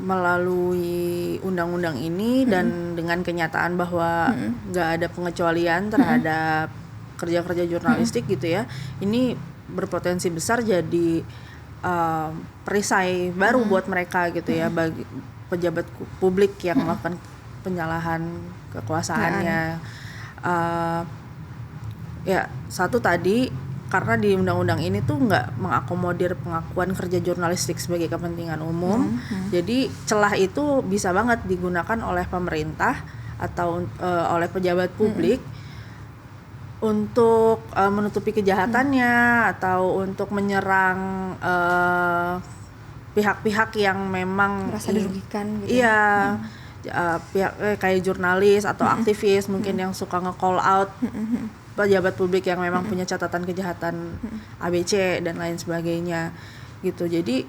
melalui undang-undang ini dan dengan kenyataan bahwa nggak ada pengecualian terhadap kerja-kerja jurnalistik gitu ya, ini berpotensi besar jadi perisai baru buat mereka gitu ya, bagi pejabat publik yang melakukan penyalahan kekuasaannya. Ya satu tadi, karena di undang-undang ini tuh nggak mengakomodir pengakuan kerja jurnalistik sebagai kepentingan umum, jadi celah itu bisa banget digunakan oleh pemerintah atau oleh pejabat publik untuk menutupi kejahatannya atau untuk menyerang pihak-pihak yang memang merasa dirugikan gitu. Iya, pihak kayak jurnalis atau aktivis mungkin yang suka nge-call out pejabat publik yang memang punya catatan kejahatan ABC dan lain sebagainya gitu. Jadi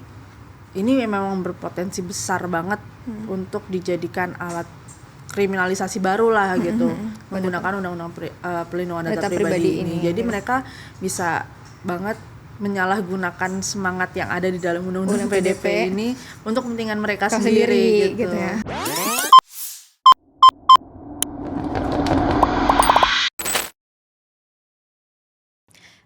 ini memang berpotensi besar banget untuk dijadikan alat kriminalisasi baru lah gitu, menggunakan undang-undang pelindungan data pribadi ini. Jadi mereka bisa banget menyalahgunakan semangat yang ada di dalam undang-undang PDP ini untuk kepentingan mereka sendiri gitu ya.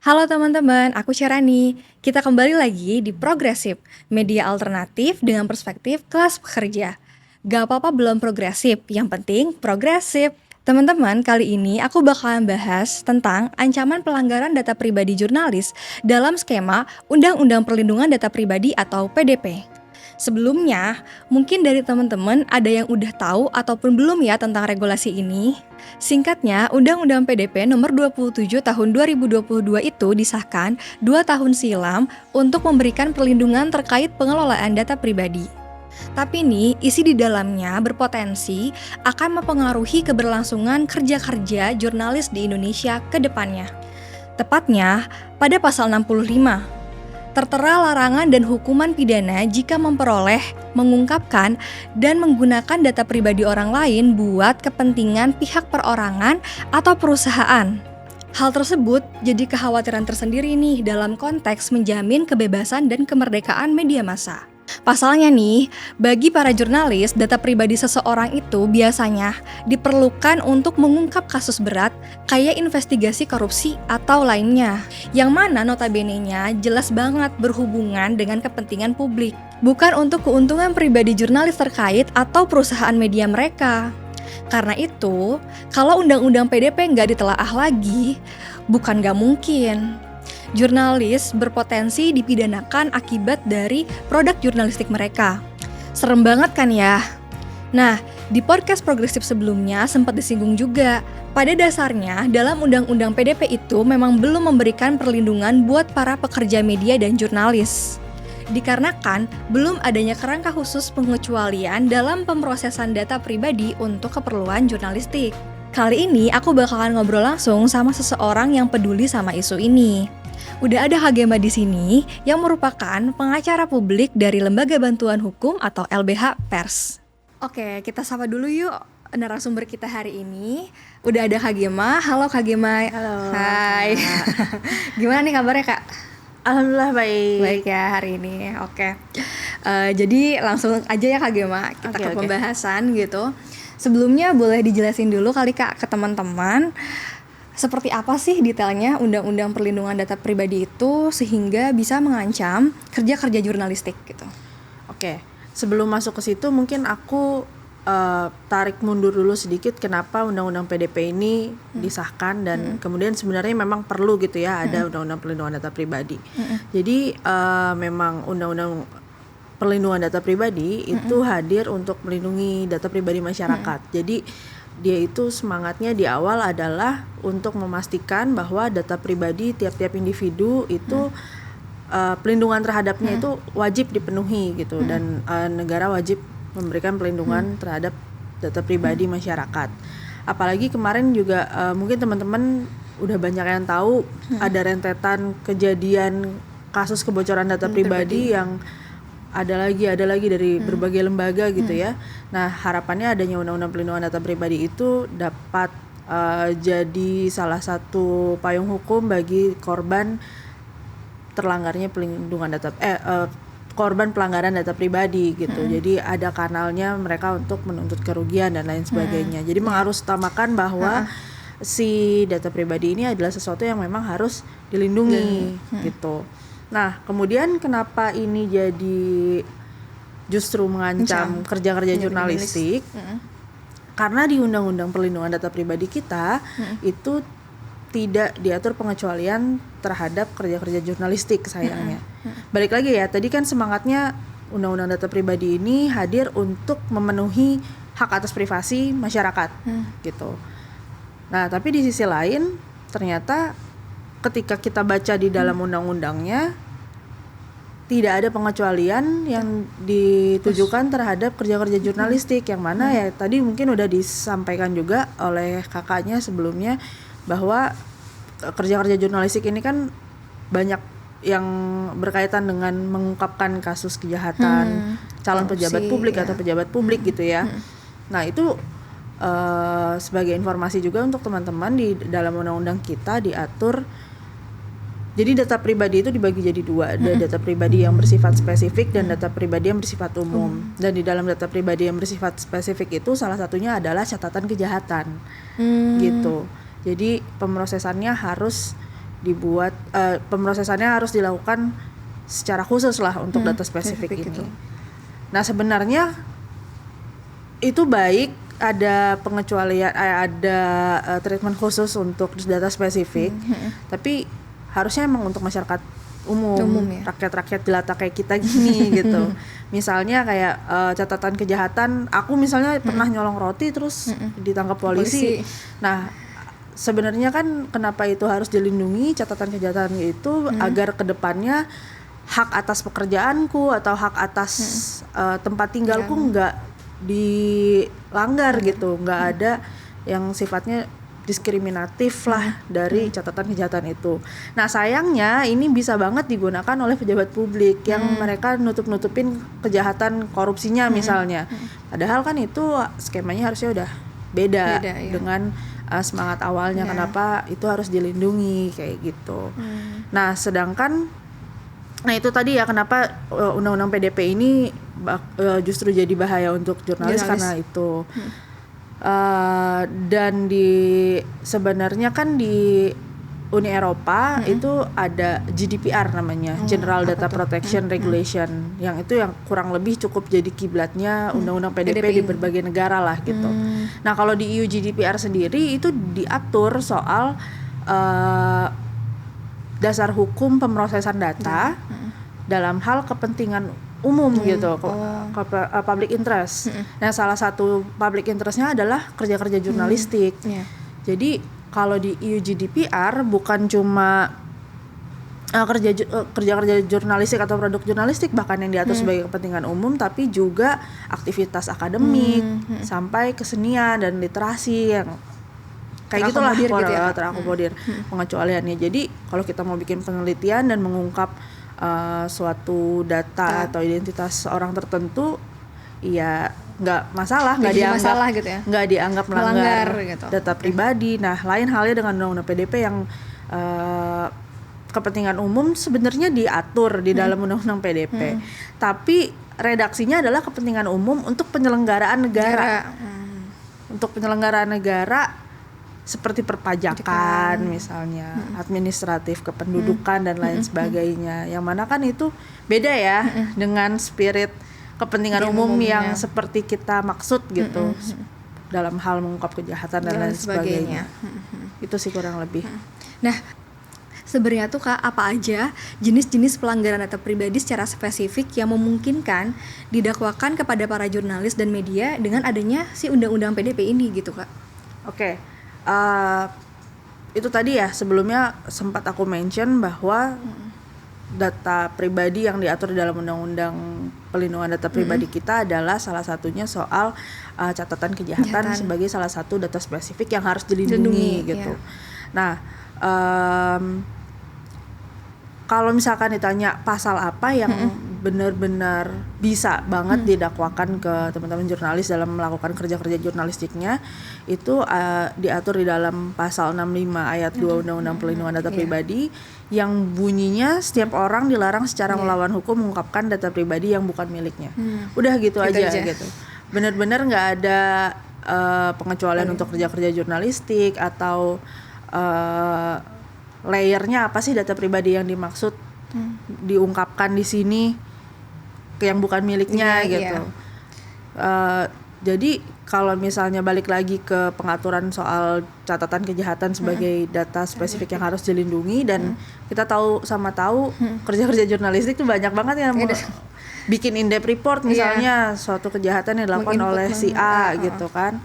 Halo teman-teman, aku Syarani. Kita kembali lagi di Progresif, media alternatif dengan perspektif kelas pekerja. Gak apa-apa belum progresif, yang penting progresif. Teman-teman, kali ini aku bakalan bahas tentang ancaman pelanggaran data pribadi jurnalis dalam skema Undang-Undang Perlindungan Data Pribadi atau PDP. Sebelumnya, mungkin dari teman-teman ada yang udah tahu ataupun belum ya tentang regulasi ini. Singkatnya, Undang-Undang PDP nomor 27 tahun 2022 itu disahkan 2 tahun silam untuk memberikan perlindungan terkait pengelolaan data pribadi. Tapi nih, isi di dalamnya berpotensi akan mempengaruhi keberlangsungan kerja-kerja jurnalis di Indonesia ke depannya. Tepatnya pada pasal 65. Tertera larangan dan hukuman pidana jika memperoleh, mengungkapkan, dan menggunakan data pribadi orang lain buat kepentingan pihak perorangan atau perusahaan. Hal tersebut jadi kekhawatiran tersendiri nih dalam konteks menjamin kebebasan dan kemerdekaan media massa. Pasalnya nih, bagi para jurnalis, data pribadi seseorang itu biasanya diperlukan untuk mengungkap kasus berat kayak investigasi korupsi atau lainnya, yang mana notabene-nya jelas banget berhubungan dengan kepentingan publik, bukan untuk keuntungan pribadi jurnalis terkait atau perusahaan media mereka. Karena itu, kalau undang-undang PDP nggak ditelaah lagi, bukan nggak mungkin jurnalis berpotensi dipidanakan akibat dari produk jurnalistik mereka. Serem banget kan ya? Nah, di podcast progresif sebelumnya sempat disinggung juga. Pada dasarnya, dalam undang-undang PDP itu memang belum memberikan perlindungan buat para pekerja media dan jurnalis. Dikarenakan belum adanya kerangka khusus pengecualian dalam pemrosesan data pribadi untuk keperluan jurnalistik. Kali ini aku bakalan ngobrol langsung sama seseorang yang peduli sama isu ini. Udah ada Kak Gemma di sini yang merupakan pengacara publik dari Lembaga Bantuan Hukum atau LBH Pers. Oke, kita sapa dulu yuk narasumber kita hari ini. Udah ada Kak Gemma. Halo Kak Gemma. Halo. Hai. Gimana nih kabarnya Kak? Alhamdulillah baik. Baik ya hari ini. Oke. Jadi langsung aja ya Kak Gemma kita ke pembahasan gitu. Sebelumnya boleh dijelasin dulu kali Kak ke teman-teman. Seperti apa sih detailnya Undang-Undang Perlindungan Data Pribadi itu sehingga bisa mengancam kerja-kerja jurnalistik gitu? Oke, sebelum masuk ke situ mungkin aku tarik mundur dulu sedikit kenapa Undang-Undang PDP ini disahkan dan kemudian sebenarnya memang perlu gitu ya ada Undang-Undang Perlindungan Data Pribadi. Jadi memang Undang-Undang Perlindungan Data Pribadi itu hadir untuk melindungi data pribadi masyarakat. Jadi dia itu semangatnya di awal adalah untuk memastikan bahwa data pribadi tiap-tiap individu itu pelindungan terhadapnya itu wajib dipenuhi gitu dan negara wajib memberikan pelindungan terhadap data pribadi masyarakat. Apalagi kemarin juga mungkin teman-teman udah banyak yang tahu ada rentetan kejadian kasus kebocoran data pribadi yang ada lagi dari berbagai lembaga gitu ya. Nah harapannya adanya Undang-Undang Perlindungan Data Pribadi itu dapat jadi salah satu payung hukum bagi korban terlanggarnya pelindungan data korban pelanggaran data pribadi gitu. Jadi ada kanalnya mereka untuk menuntut kerugian dan lain sebagainya. Jadi mengharusutamakan bahwa si data pribadi ini adalah sesuatu yang memang harus dilindungi gitu. Nah, kemudian kenapa ini jadi justru mengancam kerja-kerja jurnalistik? Karena di Undang-Undang Perlindungan Data Pribadi kita itu tidak diatur pengecualian terhadap kerja-kerja jurnalistik sayangnya. Balik lagi ya, tadi kan semangatnya Undang-Undang Data Pribadi ini hadir untuk memenuhi hak atas privasi masyarakat gitu. Nah, tapi di sisi lain ternyata ketika kita baca di dalam undang-undangnya tidak ada pengecualian yang ditujukan terhadap kerja-kerja jurnalistik, yang mana ya tadi mungkin udah disampaikan juga oleh kakaknya sebelumnya bahwa kerja-kerja jurnalistik ini kan banyak yang berkaitan dengan mengungkapkan kasus kejahatan calon pejabat publik atau pejabat publik gitu ya. Nah, itu sebagai informasi juga untuk teman-teman, di dalam undang-undang kita diatur. Jadi data pribadi itu dibagi jadi dua, ada data pribadi yang bersifat spesifik dan data pribadi yang bersifat umum. Dan di dalam data pribadi yang bersifat spesifik itu salah satunya adalah catatan kejahatan, gitu. Jadi pemrosesannya harus dilakukan secara khusus lah untuk data spesifik ini. Nah, sebenarnya itu baik ada pengecualian, ada treatment khusus untuk data spesifik, tapi harusnya emang untuk masyarakat umum ya? Rakyat-rakyat jelata kayak kita gini gitu. Misalnya kayak catatan kejahatan, aku misalnya pernah nyolong roti terus ditangkap polisi. Nah, sebenarnya kan kenapa itu harus dilindungi catatan kejahatan itu agar kedepannya hak atas pekerjaanku atau hak atas tempat tinggalku nggak dilanggar gitu, nggak ada yang sifatnya diskriminatif lah dari catatan kejahatan itu. Nah, sayangnya ini bisa banget digunakan oleh pejabat publik yang mereka nutup-nutupin kejahatan korupsinya misalnya. Padahal kan itu skemanya harusnya udah beda dengan semangat awalnya kenapa itu harus dilindungi kayak gitu. Nah, itu tadi ya kenapa undang-undang PDP ini justru jadi bahaya untuk jurnalis. Karena itu. Dan sebenarnya kan di Uni Eropa itu ada GDPR namanya, General Data Protection Regulation, yang itu yang kurang lebih cukup jadi kiblatnya undang-undang PDP di berbagai negara lah gitu. Nah, kalau di EU GDPR sendiri itu diatur soal dasar hukum pemrosesan data dalam hal kepentingan umum gitu, public interest. Nah, salah satu public interestnya adalah kerja-kerja jurnalistik. Jadi kalau di EU GDPR bukan cuma kerja-kerja jurnalistik atau produk jurnalistik bahkan yang diatur sebagai kepentingan umum, tapi juga aktivitas akademik sampai kesenian dan literasi yang kayak gitulah terakomodir pengecualiannya. Jadi kalau kita mau bikin penelitian dan mengungkap suatu data atau identitas orang tertentu, ya nggak masalah, nggak dianggap melanggar gitu, data pribadi. Nah, lain halnya dengan undang-undang PDP yang kepentingan umum sebenarnya diatur di dalam undang-undang PDP, tapi redaksinya adalah kepentingan umum untuk penyelenggaraan negara. Untuk penyelenggaraan negara seperti perpajakan misalnya, administratif, kependudukan dan lain sebagainya. Yang mana kan itu beda ya dengan spirit kepentingan umum yang seperti kita maksud gitu dalam hal mengungkap kejahatan dan lain sebagainya. Itu sih kurang lebih. Nah, sebenarnya tuh Kak, apa aja jenis-jenis pelanggaran data pribadi secara spesifik yang memungkinkan didakwakan kepada para jurnalis dan media dengan adanya si undang-undang PDP ini gitu Kak? Oke. Itu tadi ya sebelumnya sempat aku mention bahwa data pribadi yang diatur dalam undang-undang pelindungan data pribadi kita adalah salah satunya soal catatan kejahatan sebagai salah satu data spesifik yang harus dilindungi gitu. Nah, kalau misalkan ditanya pasal apa yang benar-benar bisa banget didakwakan ke teman-teman jurnalis dalam melakukan kerja-kerja jurnalistiknya itu diatur di dalam pasal 65 ayat 2 Undang-Undang Perlindungan Data Pribadi yang bunyinya setiap orang dilarang secara melawan hukum mengungkapkan data pribadi yang bukan miliknya. Udah gitu aja gitu. Benar-benar nggak ada pengecualian untuk kerja-kerja jurnalistik atau layernya apa sih data pribadi yang dimaksud diungkapkan di sini yang bukan miliknya gitu. Jadi kalau misalnya balik lagi ke pengaturan soal catatan kejahatan sebagai data spesifik yang harus dilindungi dan kita tahu kerja-kerja jurnalistik tuh banyak banget yang bikin in-depth report misalnya suatu kejahatan yang dilakukan oleh si A gitu kan.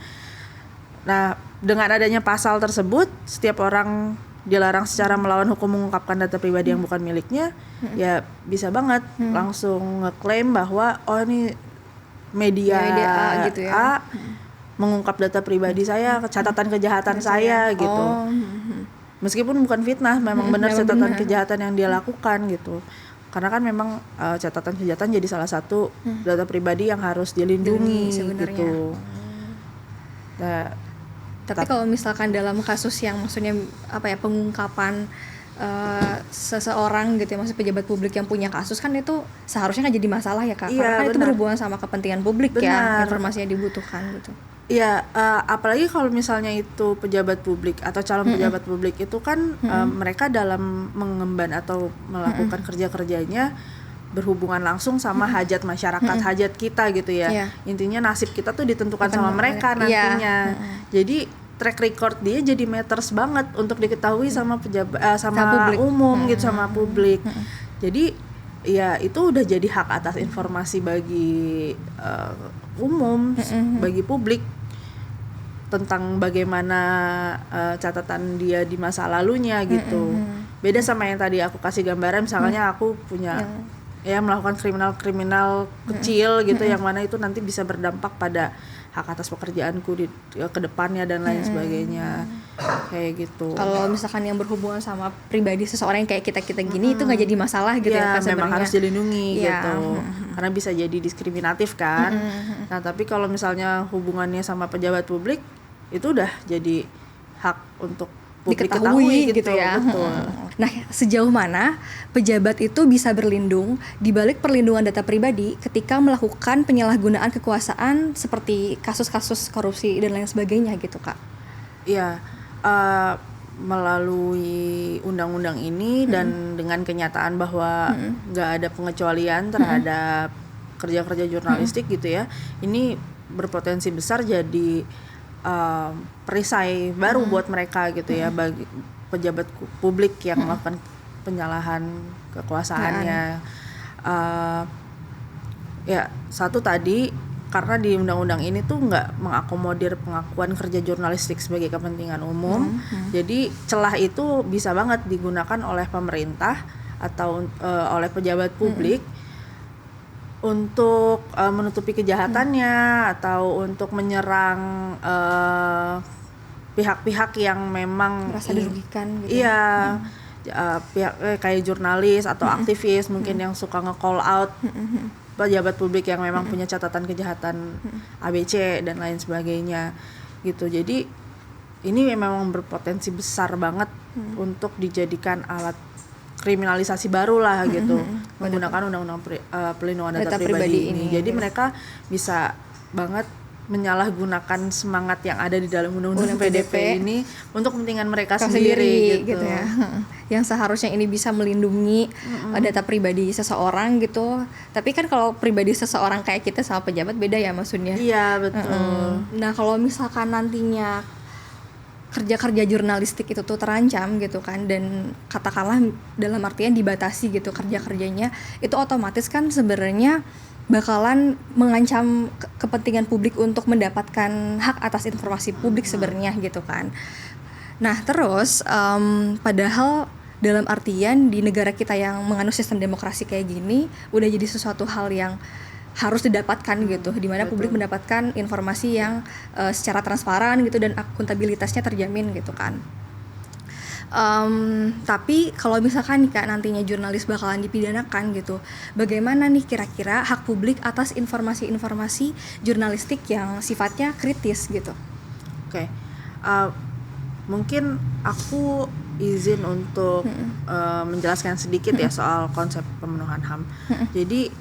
Nah, dengan adanya pasal tersebut setiap orang dilarang secara melawan hukum mengungkapkan data pribadi yang bukan miliknya, ya bisa banget langsung ngeklaim bahwa ini media A gitu ya. Mengungkap data pribadi saya, catatan kejahatan saya gitu. Meskipun bukan fitnah, memang benar catatan kejahatan yang dia lakukan gitu. Karena kan memang catatan kejahatan jadi salah satu data pribadi yang harus dilindungi gitu. Nah, tapi kalau misalkan dalam kasus yang maksudnya pengungkapan seseorang gitu ya, maksudnya pejabat publik yang punya kasus kan itu seharusnya nggak jadi masalah ya Kak, karena kan itu berhubungan sama kepentingan publik ya, informasinya dibutuhkan gitu. Iya, apalagi kalau misalnya itu pejabat publik atau calon pejabat publik itu kan mereka dalam mengemban atau melakukan kerja-kerjanya berhubungan langsung sama hajat masyarakat, hajat kita gitu ya. Intinya nasib kita tuh ditentukan sama mereka nantinya. Jadi track record dia jadi matters banget untuk diketahui sama pejabat sama publik. Umum gitu, sama publik. Jadi ya itu udah jadi hak atas informasi bagi umum, bagi publik tentang bagaimana catatan dia di masa lalunya gitu. Beda sama yang tadi aku kasih gambaran, misalnya aku punya melakukan kriminal kecil gitu, yang mana itu nanti bisa berdampak pada hak atas pekerjaanku ke depannya dan lain sebagainya, kayak gitu. Kalau misalkan yang berhubungan sama pribadi seseorang yang kayak kita gini itu nggak jadi masalah gitu ya kan, memang harus dilindungi gitu, karena bisa jadi diskriminatif kan. Nah tapi kalau misalnya hubungannya sama pejabat publik itu udah jadi hak untuk publik ketahui gitu ya. Betul. Nah, sejauh mana pejabat itu bisa berlindung di balik perlindungan data pribadi ketika melakukan penyalahgunaan kekuasaan seperti kasus-kasus korupsi dan lain sebagainya gitu, Kak? Iya, melalui undang-undang ini dan dengan kenyataan bahwa nggak ada pengecualian terhadap kerja-kerja jurnalistik gitu ya, ini berpotensi besar jadi perisai baru buat mereka gitu ya, bagi pejabat publik yang melakukan penyalahan kekuasaannya. Ya satu tadi karena di undang-undang ini tuh nggak mengakomodir pengakuan kerja jurnalistik sebagai kepentingan umum, jadi celah itu bisa banget digunakan oleh pemerintah atau oleh pejabat publik untuk menutupi kejahatannya atau untuk menyerang pihak-pihak yang memang merasa dirugikan gitu. Iya, pihak kayak jurnalis atau aktivis mungkin yang suka nge-call out pejabat publik yang memang punya catatan kejahatan ABC dan lain sebagainya gitu. Jadi ini memang berpotensi besar banget untuk dijadikan alat kriminalisasi baru lah gitu, menggunakan undang-undang perlindungan data pribadi ini. Jadi mereka bisa banget menyalahgunakan semangat yang ada di dalam undang-undang PDP ini untuk kepentingan mereka sendiri gitu ya. Yang seharusnya ini bisa melindungi data pribadi seseorang gitu. Tapi kan kalau pribadi seseorang kayak kita sama pejabat beda ya maksudnya. Iya, betul. Nah, kalau misalkan nantinya kerja-kerja jurnalistik itu tuh terancam gitu kan, dan katakanlah dalam artian dibatasi gitu kerja-kerjanya, itu otomatis kan sebenarnya bakalan mengancam kepentingan publik untuk mendapatkan hak atas informasi publik sebenarnya gitu kan. Nah terus padahal dalam artian di negara kita yang menganut sistem demokrasi kayak gini udah jadi sesuatu hal yang harus didapatkan gitu, di mana publik mendapatkan informasi yang secara transparan gitu dan akuntabilitasnya terjamin gitu kan. Tapi kalau misalkan nih Kak nantinya jurnalis bakalan dipidanakan gitu, bagaimana nih kira-kira hak publik atas informasi-informasi jurnalistik yang sifatnya kritis gitu? Oke, uh, mungkin aku izin untuk menjelaskan sedikit ya soal konsep pemenuhan HAM. Jadi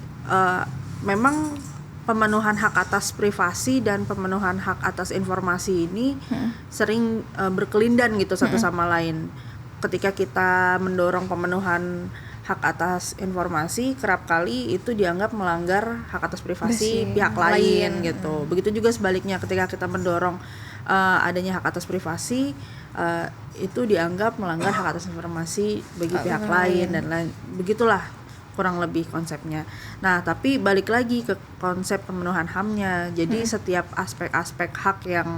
memang pemenuhan hak atas privasi dan pemenuhan hak atas informasi ini sering berkelindan gitu satu sama lain. Ketika kita mendorong pemenuhan hak atas informasi, kerap kali itu dianggap melanggar hak atas privasi pihak lain gitu. Begitu juga sebaliknya, ketika kita mendorong adanya hak atas privasi, itu dianggap melanggar hak atas informasi bagi pihak lain dan lain. Begitulah kurang lebih konsepnya. Nah, tapi balik lagi ke konsep pemenuhan HAM-nya. Jadi setiap aspek-aspek hak yang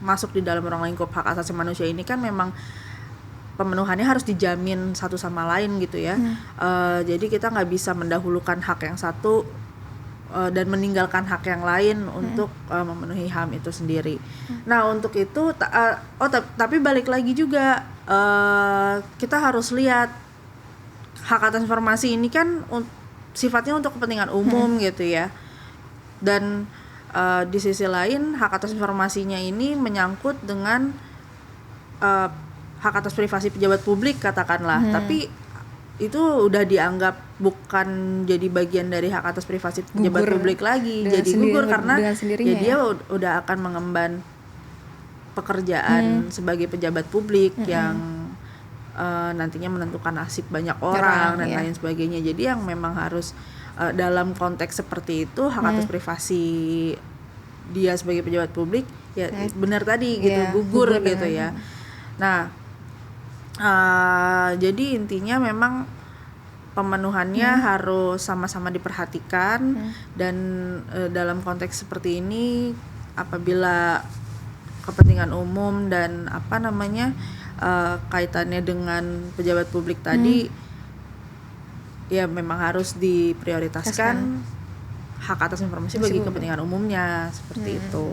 masuk di dalam ruang lingkup hak asasi manusia ini kan memang pemenuhannya harus dijamin satu sama lain gitu ya. Jadi kita nggak bisa mendahulukan hak yang satu dan meninggalkan hak yang lain untuk memenuhi HAM itu sendiri. Nah, untuk itu tapi balik lagi juga kita harus lihat hak atas informasi ini kan sifatnya untuk kepentingan umum gitu ya. Dan di sisi lain hak atas informasinya ini menyangkut dengan hak atas privasi pejabat publik katakanlah. Tapi itu udah dianggap bukan jadi bagian dari hak atas privasi pejabat publik lagi. Jadi gugur karena ya dia udah akan mengemban pekerjaan sebagai pejabat publik yang nantinya menentukan nasib banyak orang dan lain sebagainya. Jadi yang memang harus dalam konteks seperti itu hak atas privasi dia sebagai pejabat publik ya benar tadi gitu gugur gitu ya. Nah, jadi intinya memang pemenuhannya harus sama-sama diperhatikan dan dalam konteks seperti ini apabila kepentingan umum dan kaitannya dengan pejabat publik tadi ya memang harus diprioritaskan hak atas informasi bagi kepentingan umumnya seperti itu.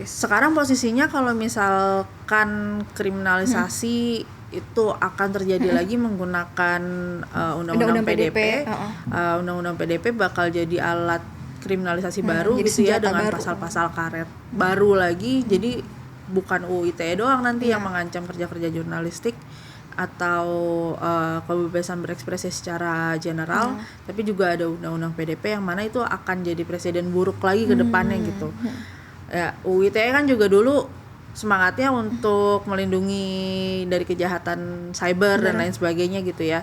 Sekarang posisinya kalau misalkan kriminalisasi itu akan terjadi lagi menggunakan undang-undang PDP. Undang-undang PDP bakal jadi alat kriminalisasi baru gitu ya dengan pasal-pasal karet baru lagi. Jadi bukan UU ITE doang nanti yang mengancam kerja-kerja jurnalistik atau kebebasan berekspresi secara general, tapi juga ada undang-undang PDP yang mana itu akan jadi presiden buruk lagi ke depannya gitu. Ya, UU ITE kan juga dulu semangatnya untuk melindungi dari kejahatan cyber dan lain sebagainya gitu ya.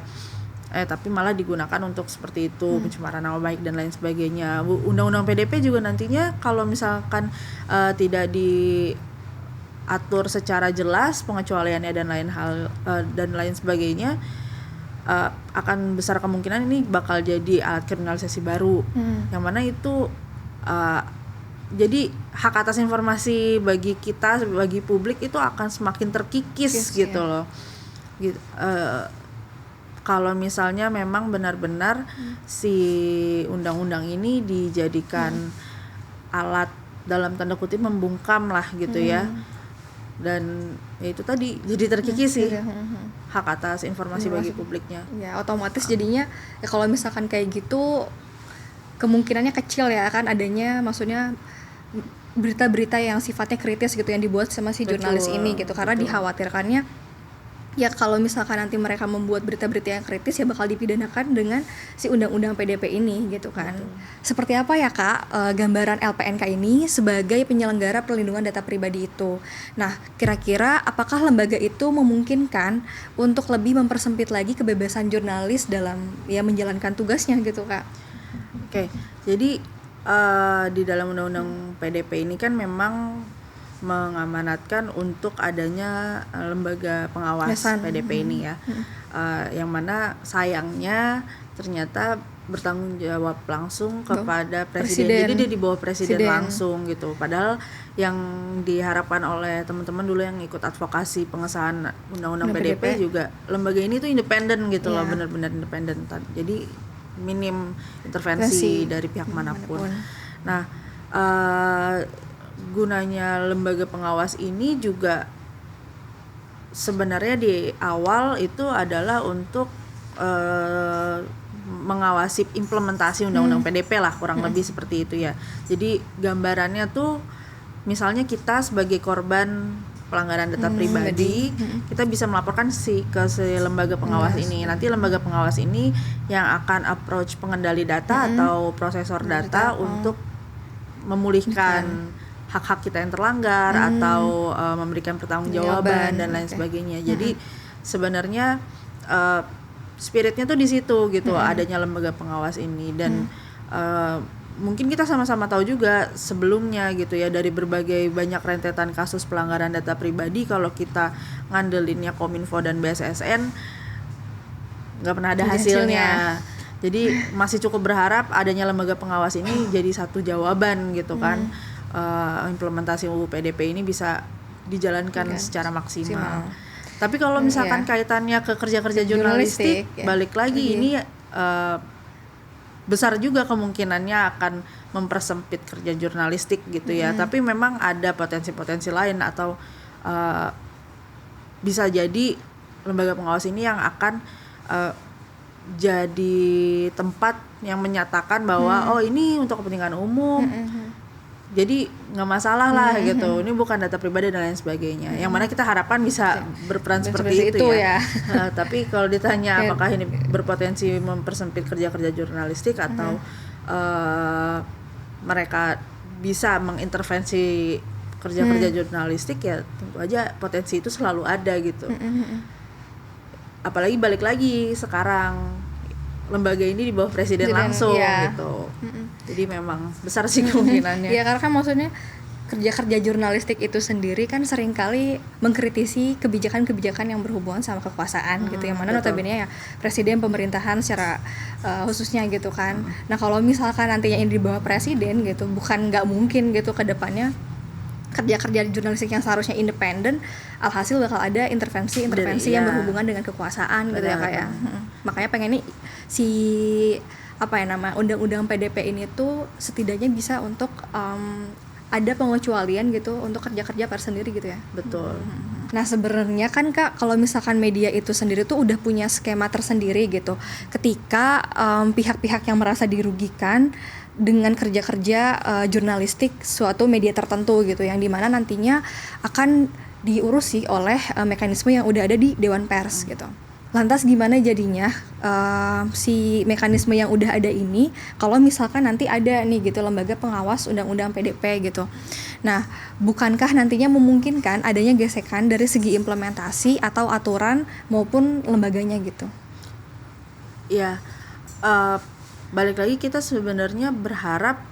Tapi malah digunakan untuk seperti itu, pencemaran nama baik dan lain sebagainya. Undang-undang PDP juga nantinya kalau misalkan tidak diatur secara jelas pengecualiannya dan lain sebagainya, akan besar kemungkinan ini bakal jadi alat kriminalisasi baru, yang mana itu jadi hak atas informasi bagi kita, bagi publik itu akan semakin terkikis gitu loh. Gitu. Kalau misalnya memang benar-benar si undang-undang ini dijadikan alat dalam tanda kutip membungkam lah gitu ya. Dan ya itu tadi jadi terkikis sih hak atas informasi bagi publiknya. Ya otomatis jadinya ya kalau misalkan kayak gitu kemungkinannya kecil ya kan adanya maksudnya berita-berita yang sifatnya kritis gitu yang dibuat sama si jurnalis ini gitu karena dikhawatirkannya ya kalau misalkan nanti mereka membuat berita-berita yang kritis ya bakal dipidanakan dengan si undang-undang PDP ini gitu kan. Seperti apa ya Kak gambaran LPNK ini sebagai penyelenggara perlindungan data pribadi itu. Nah, kira-kira apakah lembaga itu memungkinkan untuk lebih mempersempit lagi kebebasan jurnalis dalam ya menjalankan tugasnya gitu Kak? Oke, jadi di dalam undang-undang PDP ini kan memang mengamanatkan untuk adanya lembaga pengawas PDP ini ya, yang mana sayangnya ternyata bertanggung jawab langsung kepada presiden. Jadi dia di bawah presiden langsung gitu. Padahal yang diharapkan oleh teman-teman dulu yang ikut advokasi pengesahan undang-undang PDP juga lembaga ini tuh independen gitu loh, benar-benar independen. Jadi minim intervensi dari pihak manapun. Nah, gunanya lembaga pengawas ini juga sebenarnya di awal itu adalah untuk mengawasi implementasi undang-undang PDP lah, kurang lebih seperti itu ya. Jadi gambarannya tuh misalnya kita sebagai korban pelanggaran data pribadi, kita bisa melaporkan ke si lembaga pengawas ini. Nanti lembaga pengawas ini yang akan approach pengendali data atau prosesor data untuk memulihkan hak-hak kita yang terlanggar atau memberikan pertanggungjawaban dan lain sebagainya. Jadi sebenarnya spiritnya tuh di situ gitu, adanya lembaga pengawas ini. Dan mungkin kita sama-sama tahu juga sebelumnya gitu ya, dari berbagai banyak rentetan kasus pelanggaran data pribadi, kalau kita ngandelinnya Kominfo dan BSSN nggak pernah ada hasilnya. Jadi masih cukup berharap adanya lembaga pengawas ini jadi satu jawaban gitu kan, implementasi UU PDP ini bisa dijalankan secara maksimal. Tapi kalau misalkan kaitannya ke kerja-kerja jurnalistik, balik lagi ini besar juga kemungkinannya akan mempersempit kerja jurnalistik gitu ya. Tapi memang ada potensi-potensi lain, atau bisa jadi lembaga pengawas ini yang akan jadi tempat yang menyatakan bahwa oh ini untuk kepentingan umum, jadi nggak masalah lah gitu, ini bukan data pribadi dan lain sebagainya. Yang mana kita harapkan bisa berperan seperti itu ya. Tapi kalau ditanya apakah ini berpotensi mempersempit kerja-kerja jurnalistik atau mereka bisa mengintervensi kerja-kerja jurnalistik, ya tentu aja potensi itu selalu ada gitu. Apalagi balik lagi sekarang lembaga ini di bawah presiden langsung gitu. Jadi memang besar sih kemungkinannya. Ya karena kan maksudnya kerja-kerja jurnalistik itu sendiri kan seringkali mengkritisi kebijakan-kebijakan yang berhubungan sama kekuasaan gitu, yang mana notabene ya presiden, pemerintahan secara khususnya gitu kan. Nah kalau misalkan nantinya ini di bawah presiden gitu, bukan nggak mungkin gitu ke depannya kerja-kerja jurnalistik yang seharusnya independen, alhasil bakal ada intervensi yang berhubungan dengan kekuasaan gitu ya kayak. Makanya pengen nih si undang-undang PDP ini tuh setidaknya bisa untuk ada pengecualian gitu untuk kerja-kerja pers sendiri gitu ya. Betul. Nah sebenarnya kan Kak, kalau misalkan media itu sendiri tuh udah punya skema tersendiri gitu. Ketika pihak-pihak yang merasa dirugikan dengan kerja-kerja jurnalistik suatu media tertentu gitu, yang dimana nantinya akan diurusi oleh mekanisme yang udah ada di Dewan Pers gitu. Lantas gimana jadinya si mekanisme yang udah ada ini kalau misalkan nanti ada nih gitu lembaga pengawas undang-undang PDP gitu. Nah, bukankah nantinya memungkinkan adanya gesekan dari segi implementasi atau aturan maupun lembaganya gitu? Ya, balik lagi kita sebenarnya berharap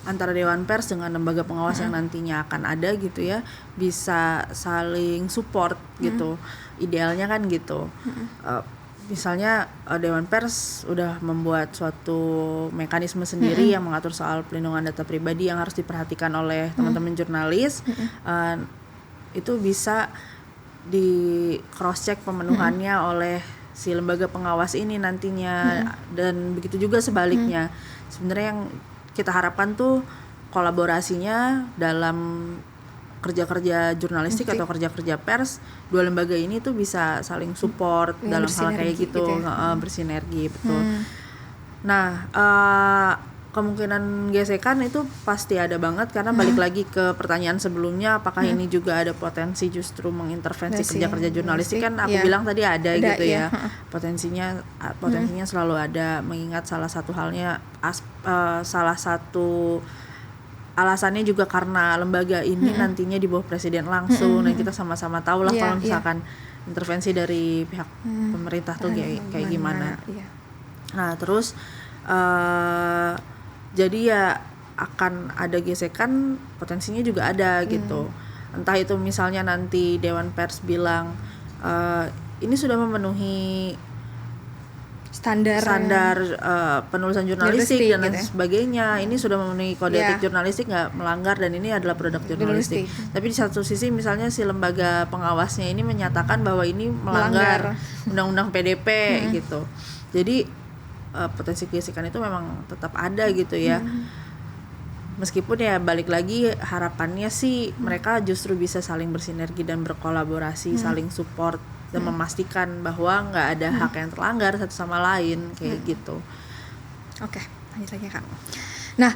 antara Dewan Pers dengan lembaga pengawas yang nantinya akan ada gitu ya, bisa saling support gitu. Idealnya kan gitu. Misalnya Dewan Pers udah membuat suatu mekanisme sendiri yang mengatur soal pelindungan data pribadi yang harus diperhatikan oleh teman-teman jurnalis. Itu bisa di cross check pemenuhannya oleh si lembaga pengawas ini nantinya, dan begitu juga sebaliknya. Sebenarnya yang kita harapkan tuh kolaborasinya dalam kerja-kerja jurnalistik atau kerja-kerja pers, dua lembaga ini tuh bisa saling support dalam hal kayak gitu ya? Bersinergi, betul. Nah, kemungkinan gesekan itu pasti ada banget, karena balik lagi ke pertanyaan sebelumnya, apakah ini juga ada potensi justru mengintervensi kerja-kerja jurnalistik, kan aku bilang tadi ada gitu ya. Potensinya selalu ada, mengingat salah satu alasannya juga karena lembaga ini nantinya di bawah presiden langsung. Dan kita sama-sama tahu lah kalau misalkan intervensi dari pihak pemerintah tuh kayak gimana. Nah terus jadi ya akan ada gesekan, potensinya juga ada gitu. Entah itu misalnya nanti Dewan Pers bilang ini sudah memenuhi standar penulisan jurnalistik dan lain sebagainya, ini sudah memenuhi kode etik jurnalistik, nggak melanggar, dan ini adalah produk jurnalistik. Tapi di satu sisi misalnya si lembaga pengawasnya ini menyatakan bahwa ini melanggar undang-undang PDP gitu. Jadi potensi gesekan itu memang tetap ada gitu ya. Meskipun ya balik lagi harapannya sih mereka justru bisa saling bersinergi dan berkolaborasi, saling support dan memastikan bahwa nggak ada hak yang terlanggar satu sama lain kayak gitu. Oke, lanjut lagi Kak. Nah,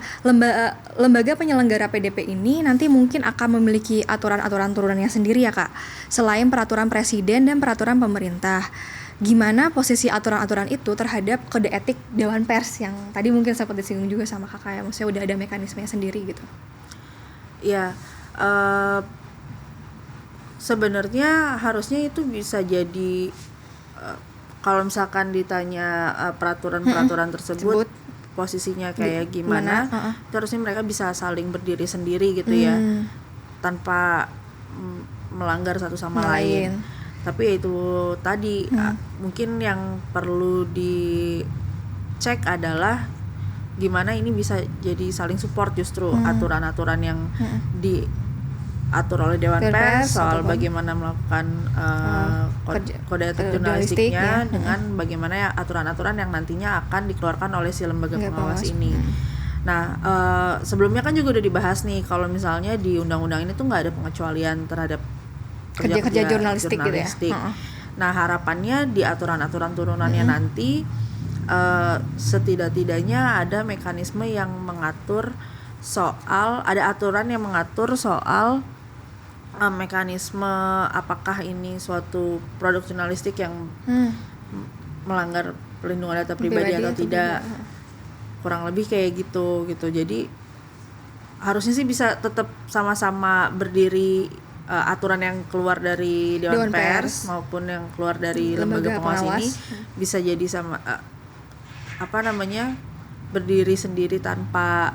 lembaga penyelenggara PDP ini nanti mungkin akan memiliki aturan-aturan turunannya sendiri ya Kak, selain peraturan presiden dan peraturan pemerintah. Gimana posisi aturan-aturan itu terhadap kode etik Dewan Pers yang tadi mungkin sempat disinggung juga sama Kakak ya, maksudnya udah ada mekanismenya sendiri gitu. Ya, sebenarnya harusnya itu bisa jadi kalau misalkan ditanya peraturan-peraturan tersebut posisinya kayak gimana, itu harusnya mereka bisa saling berdiri sendiri gitu ya, tanpa melanggar satu sama lain. Tapi ya itu tadi mungkin yang perlu dicek adalah gimana ini bisa jadi saling support justru aturan-aturan yang diatur oleh Dewan Pers soal bagaimana melakukan kode etik jurnalistiknya dengan bagaimana ya aturan-aturan yang nantinya akan dikeluarkan oleh si lembaga pengawas ini. Nah, sebelumnya kan juga udah dibahas nih kalau misalnya di undang-undang ini tuh nggak ada pengecualian terhadap kerja jurnalistik gitu ya. Nah, harapannya di aturan-aturan turunannya nanti setidak-tidaknya ada mekanisme yang mengatur soal, ada aturan yang mengatur soal mekanisme apakah ini suatu produk jurnalistik yang melanggar perlindungan data pribadi atau tidak. Kurang lebih kayak gitu. Jadi harusnya sih bisa tetap sama-sama berdiri, aturan yang keluar dari Dewan Pers maupun yang keluar dari lembaga pengawas ini bisa jadi sama berdiri sendiri tanpa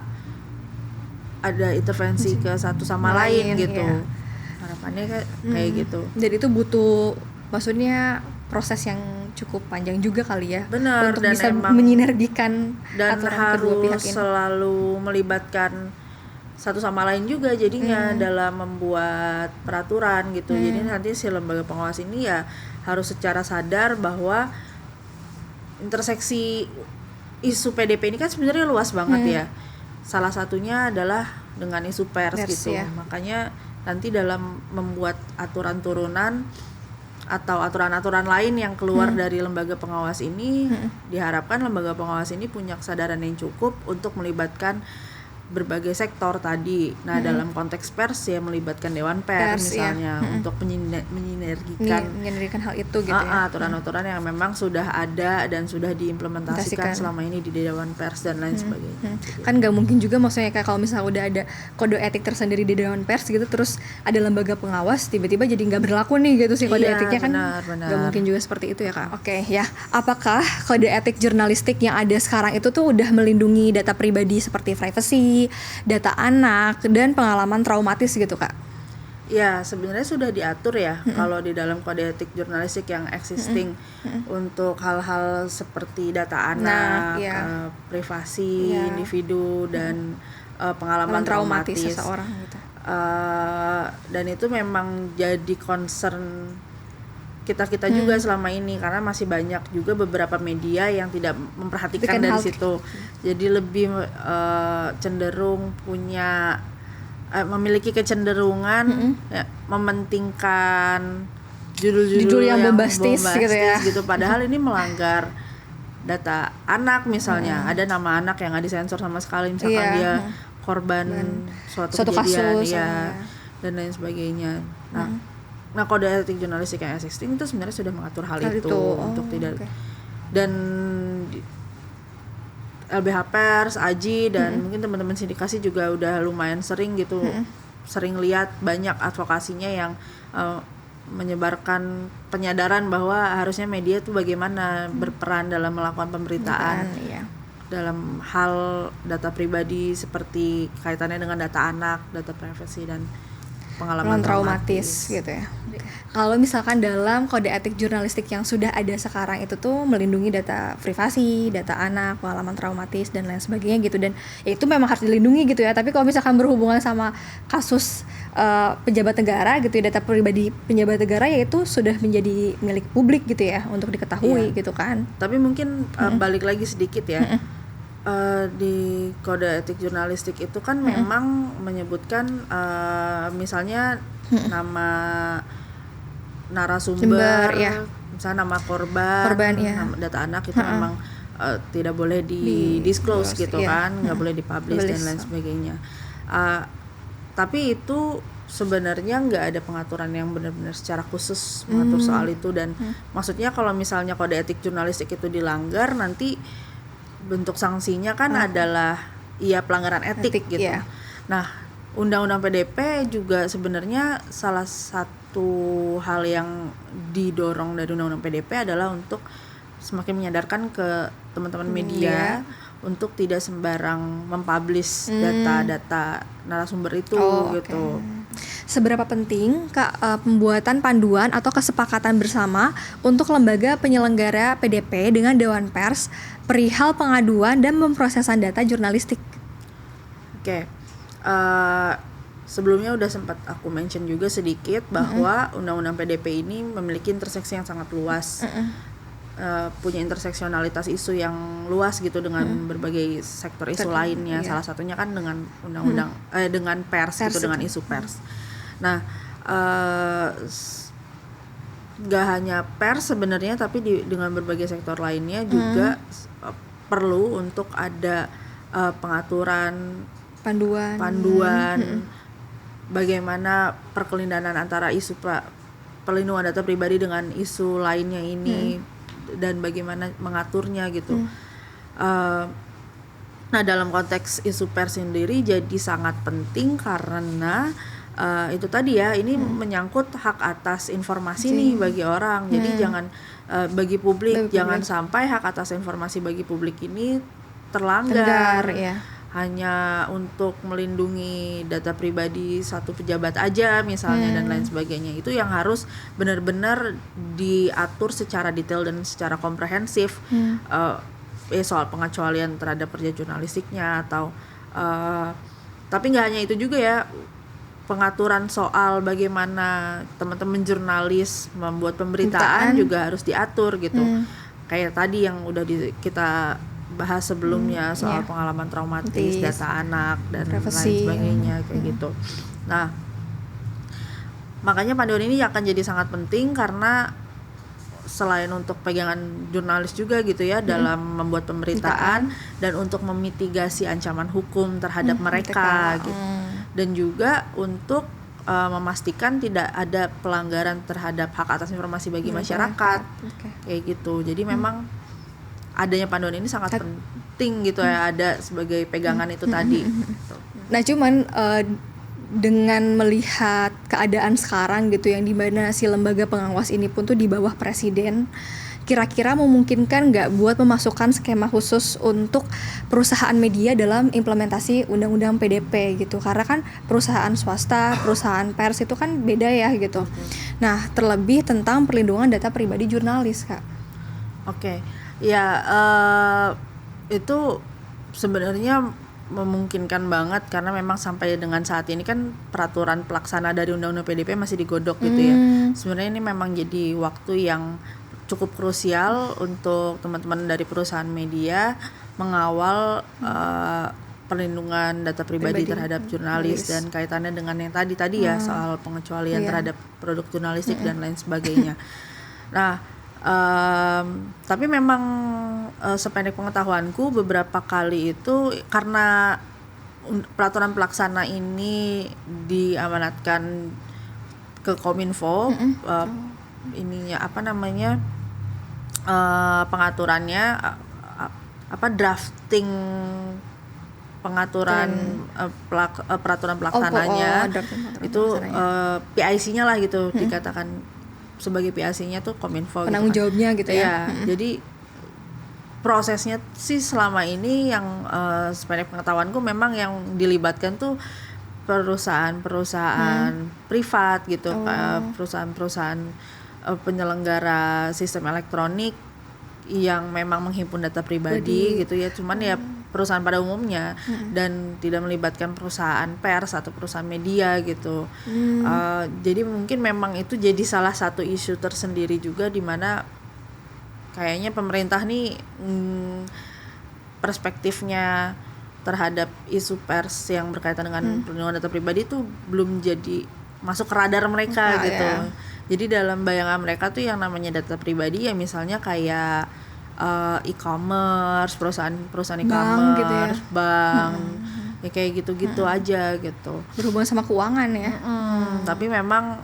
ada intervensi ke satu sama lain gitu. Ya. Harapannya kayak gitu. Jadi itu butuh maksudnya proses yang cukup panjang juga kali ya. Benar, untuk dan bisa emang menyinergikan dan aturan kedua pihak harus ini. Selalu melibatkan satu sama lain juga jadinya dalam membuat peraturan gitu. Jadi nanti si lembaga pengawas ini ya harus secara sadar bahwa interseksi isu PDP ini kan sebenarnya luas banget ya. Salah satunya adalah dengan isu pers gitu. Ya. Makanya nanti dalam membuat aturan turunan atau aturan-aturan lain yang keluar dari lembaga pengawas ini, diharapkan lembaga pengawas ini punya kesadaran yang cukup untuk melibatkan berbagai sektor tadi. Nah, dalam konteks pers ya melibatkan Dewan Pers misalnya untuk menyinergikan hal itu gitu ya. Aturan-aturan yang memang sudah ada dan sudah diimplementasikan selama ini di Dewan Pers dan lain sebagainya. Kan nggak mungkin juga maksudnya kayak kalau misalnya udah ada kode etik tersendiri di Dewan Pers gitu, terus ada lembaga pengawas tiba-tiba jadi nggak berlaku nih gitu sih kode etiknya kan. Nggak mungkin juga seperti itu ya Kak. Oke ya, apakah kode etik jurnalistik yang ada sekarang itu tuh udah melindungi data pribadi seperti privacy, data anak, dan pengalaman traumatis gitu Kak? Ya, sebenarnya sudah diatur ya kalau di dalam kode etik jurnalistik yang existing untuk hal-hal seperti data anak, privasi individu dan pengalaman traumatis seseorang gitu. Dan itu memang jadi concern kita juga selama ini karena masih banyak juga beberapa media yang tidak memperhatikan dari situ. Jadi lebih cenderung memiliki kecenderungan mementingkan judul-judul yang bombastis gitu. Padahal ini melanggar data anak misalnya. Ada nama anak yang nggak disensor sama sekali, misalkan dia korban suatu kejadian kasus, dan lain sebagainya. Nah, kode etik jurnalistik yang existing itu sebenarnya sudah mengatur hal itu untuk tidak dan LBH Pers, AJI dan mungkin teman-teman sindikasi juga udah lumayan sering gitu, sering lihat banyak advokasinya yang menyebarkan penyadaran bahwa harusnya media tuh bagaimana berperan dalam melakukan pemberitaan dalam hal data pribadi seperti kaitannya dengan data anak, data privasi dan pengalaman traumatis gitu ya. Kalau misalkan dalam kode etik jurnalistik yang sudah ada sekarang itu tuh melindungi data privasi, data anak, pengalaman traumatis dan lain sebagainya gitu, dan ya itu memang harus dilindungi gitu ya. Tapi kalau misalkan berhubungan sama kasus pejabat negara gitu ya, data pribadi pejabat negara ya itu sudah menjadi milik publik gitu ya untuk diketahui gitu kan. Tapi mungkin balik lagi sedikit ya. Di kode etik jurnalistik itu kan memang menyebutkan misalnya nama narasumber, ya. misalnya nama korban, ya. nama data anak itu memang tidak boleh di disclose gitu iya. kan, nggak boleh dipublish dan lain sebagainya. Tapi itu sebenarnya nggak ada pengaturan yang benar-benar secara khusus mengatur soal itu, dan maksudnya kalau misalnya kode etik jurnalistik itu dilanggar, nanti bentuk sanksinya kan adalah pelanggaran etik gitu. Iya. Nah, undang-undang PDP juga sebenarnya salah satu hal yang didorong dari undang-undang PDP adalah untuk semakin menyadarkan ke teman-teman media untuk tidak sembarang mempublish data-data narasumber itu gitu. Seberapa penting pembuatan panduan atau kesepakatan bersama untuk lembaga penyelenggara PDP dengan Dewan Pers perihal pengaduan dan pemrosesan data jurnalistik? Oke. Sebelumnya udah sempat aku mention juga sedikit bahwa undang-undang PDP ini memiliki interseksi yang sangat luas. Punya interseksionalitas isu yang luas gitu dengan berbagai sektor isu lainnya. Salah satunya kan dengan undang-undang dengan pers gitu, dengan isu pers. Nah, nggak hanya pers sebenarnya, tapi dengan berbagai sektor lainnya juga perlu untuk ada pengaturan, panduan bagaimana perkelindahan antara isu perlindungan data pribadi dengan isu lainnya ini, dan bagaimana mengaturnya gitu. Nah, dalam konteks isu pers sendiri jadi sangat penting karena itu tadi ya, ini menyangkut hak atas informasi nih bagi orang. Jadi jangan bagi publik, jangan sampai hak atas informasi bagi publik ini terlanggar. Hanya untuk melindungi data pribadi satu pejabat aja misalnya dan lain sebagainya. Itu yang harus benar-benar diatur secara detail dan secara komprehensif. Soal pengecualian terhadap kerja jurnalistiknya atau tapi nggak hanya itu juga ya, pengaturan soal bagaimana teman-teman jurnalis membuat pemberitaan juga harus diatur gitu. Kayak tadi yang udah kita bahas sebelumnya soal pengalaman traumatis, data anak dan lain sebagainya kayak gitu. Nah, makanya panduan ini akan jadi sangat penting karena selain untuk pegangan jurnalis juga gitu ya dalam membuat pemberitaan dan untuk memitigasi ancaman hukum terhadap mereka gitu. Dan juga untuk memastikan tidak ada pelanggaran terhadap hak atas informasi bagi masyarakat. Kayak gitu. Jadi memang adanya panduan ini sangat penting gitu ya, ada sebagai pegangan itu tadi. Nah, cuman dengan melihat keadaan sekarang gitu yang dimana si lembaga pengawas ini pun tuh di bawah presiden, kira-kira memungkinkan nggak buat memasukkan skema khusus untuk perusahaan media dalam implementasi undang-undang PDP gitu? Karena kan perusahaan swasta, perusahaan pers itu kan beda ya gitu. Nah, terlebih tentang perlindungan data pribadi jurnalis, Kak. Oke. Ya, itu sebenarnya memungkinkan banget karena memang sampai dengan saat ini kan peraturan pelaksana dari undang-undang PDP masih digodok gitu ya. Sebenarnya ini memang jadi waktu yang cukup krusial untuk teman-teman dari perusahaan media mengawal perlindungan data pribadi terhadap jurnalis dan kaitannya dengan yang tadi ya soal pengecualian terhadap produk jurnalistik dan lain sebagainya. Nah, tapi memang sependek pengetahuanku beberapa kali itu karena peraturan pelaksana ini diamanatkan ke Kominfo, ininya apa namanya, pengaturannya drafting pengaturan peraturan pelaksananya itu PIC-nya lah gitu, dikatakan sebagai PIC-nya tuh Kominfo penanggung jawabnya gitu ya. Jadi prosesnya sih selama ini yang sependek pengetahuanku memang yang dilibatkan tuh perusahaan-perusahaan privat gitu, perusahaan-perusahaan penyelenggara sistem elektronik yang memang menghimpun data pribadi gitu ya, cuman ya perusahaan pada umumnya dan tidak melibatkan perusahaan pers atau perusahaan media gitu. Jadi mungkin memang itu jadi salah satu isu tersendiri juga di mana kayaknya pemerintah nih perspektifnya terhadap isu pers yang berkaitan dengan perlindungan data pribadi itu belum jadi masuk ke radar mereka gitu. Ya. Jadi dalam bayangan mereka tuh yang namanya data pribadi ya misalnya kayak e-commerce, perusahaan e-commerce, gitu ya. bank, ya kayak gitu-gitu aja gitu. Berhubungan sama keuangan ya. Tapi memang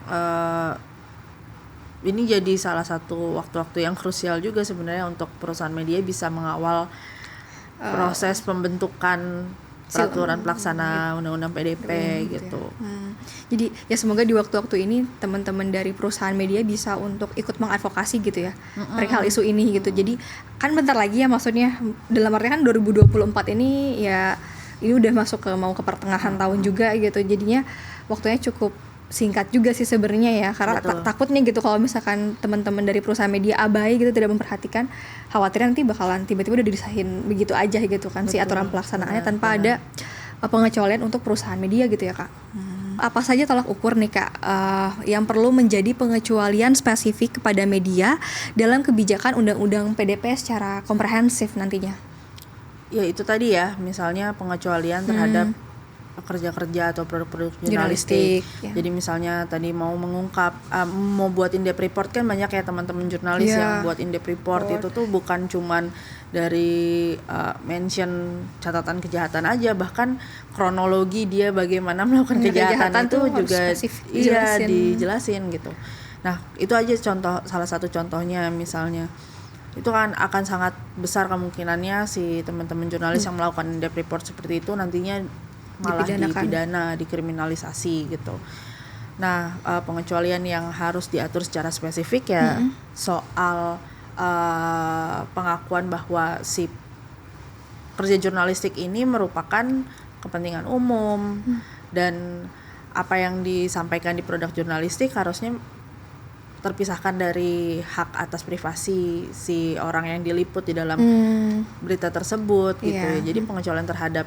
ini jadi salah satu waktu-waktu yang krusial juga sebenarnya untuk perusahaan media bisa mengawal proses pembentukan peraturan pelaksana undang-undang PDP gitu. Jadi ya semoga di waktu-waktu ini teman-teman dari perusahaan media bisa untuk ikut mengadvokasi gitu ya perihal isu ini gitu. Jadi kan bentar lagi ya, maksudnya dalam artinya kan 2024 ini ya ini udah masuk mau ke pertengahan tahun juga gitu. Jadinya waktunya cukup singkat juga sih sebenarnya ya, karena takutnya gitu kalau misalkan teman-teman dari perusahaan media abai gitu, tidak memperhatikan, khawatirnya nanti bakalan tiba-tiba udah disahin begitu aja gitu kan si aturan pelaksanaannya tanpa ada pengecualian untuk perusahaan media gitu ya Kak. Apa saja tolak ukur nih Kak yang perlu menjadi pengecualian spesifik kepada media dalam kebijakan undang-undang PDP secara komprehensif nantinya? Ya itu tadi ya, misalnya pengecualian terhadap kerja-kerja atau produk-produk jurnalistik. Ya. Jadi misalnya tadi mau mengungkap, mau buat in-depth report kan banyak ya teman-teman jurnalis yang buat in-depth report itu tuh bukan cuman dari mention catatan kejahatan aja, bahkan kronologi dia bagaimana melakukan kejahatan itu juga dijelasin gitu. Nah itu aja salah satu contohnya misalnya. Itu kan akan sangat besar kemungkinannya si teman-teman jurnalis yang melakukan in-depth report seperti itu nantinya malah dipidana, dikriminalisasi gitu. Nah, pengecualian yang harus diatur secara spesifik ya soal pengakuan bahwa si kerja jurnalistik ini merupakan kepentingan umum dan apa yang disampaikan di produk jurnalistik harusnya terpisahkan dari hak atas privasi si orang yang diliput di dalam berita tersebut gitu ya. Jadi pengecualian terhadap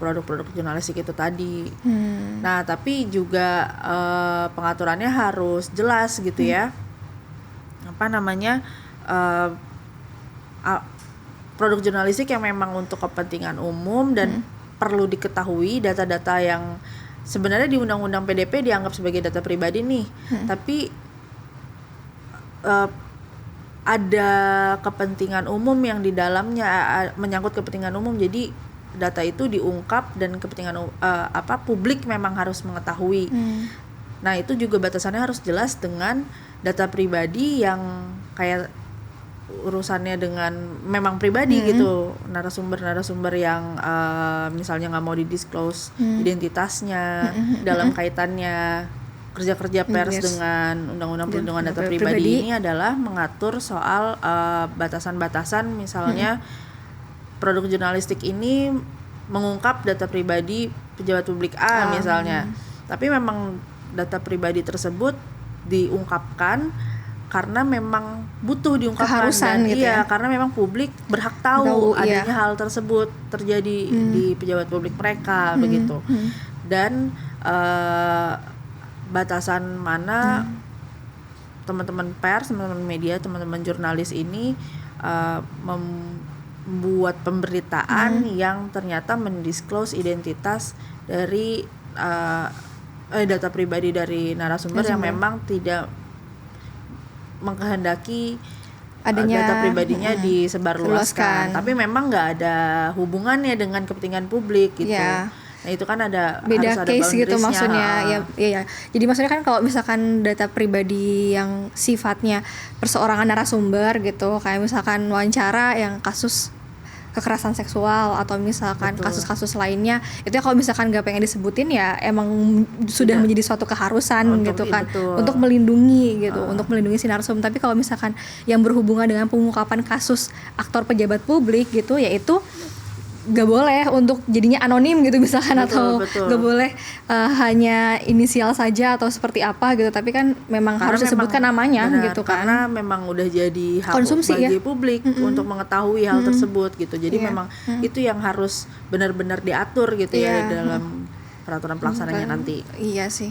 produk-produk jurnalistik itu tadi. Nah, tapi juga pengaturannya harus jelas gitu ya. Produk jurnalistik yang memang untuk kepentingan umum dan perlu diketahui data-data yang sebenarnya di Undang-Undang PDP dianggap sebagai data pribadi nih. Tapi ada kepentingan umum yang di dalamnya menyangkut kepentingan umum, jadi data itu diungkap dan kepentingan publik memang harus mengetahui. Nah itu juga batasannya harus jelas dengan data pribadi yang kayak urusannya dengan memang pribadi gitu, narasumber yang misalnya nggak mau didisclose identitasnya dalam kaitannya kerja-kerja pers dengan undang-undang perlindungan data pribadi ini adalah mengatur soal batasan-batasan misalnya produk jurnalistik ini mengungkap data pribadi pejabat publik A misalnya, tapi memang data pribadi tersebut diungkapkan karena memang butuh diungkapkan dan gitu karena memang publik berhak tahu adanya hal tersebut terjadi di pejabat publik mereka begitu. Dan batasan mana teman-teman pers, teman-teman media, teman-teman jurnalis ini membuat pemberitaan yang ternyata mendisclose identitas dari data pribadi dari narasumber yang memang tidak mengkehendaki adanya data pribadinya disebarluaskan, tapi memang nggak ada hubungannya dengan kepentingan publik gitu. Nah itu kan beda harus ada case gitu maksudnya. Ya. Jadi maksudnya kan kalau misalkan data pribadi yang sifatnya perseorangan narasumber gitu, kayak misalkan wawancara yang kasus kekerasan seksual atau misalkan kasus-kasus lainnya, itu ya kalau misalkan nggak pengen disebutin ya emang sudah menjadi suatu keharusan gitu kan untuk melindungi gitu, untuk melindungi si narsum. Tapi kalau misalkan yang berhubungan dengan pengungkapan kasus aktor pejabat publik gitu, yaitu gak boleh untuk jadinya anonim gitu misalkan, atau gak boleh hanya inisial saja atau seperti apa gitu, tapi kan memang harus disebutkan namanya gitu kan, karena memang udah jadi hak konsumsi bagi publik untuk mengetahui hal tersebut gitu. Jadi memang itu yang harus benar-benar diatur gitu ya dalam peraturan pelaksananya nanti. Iya sih.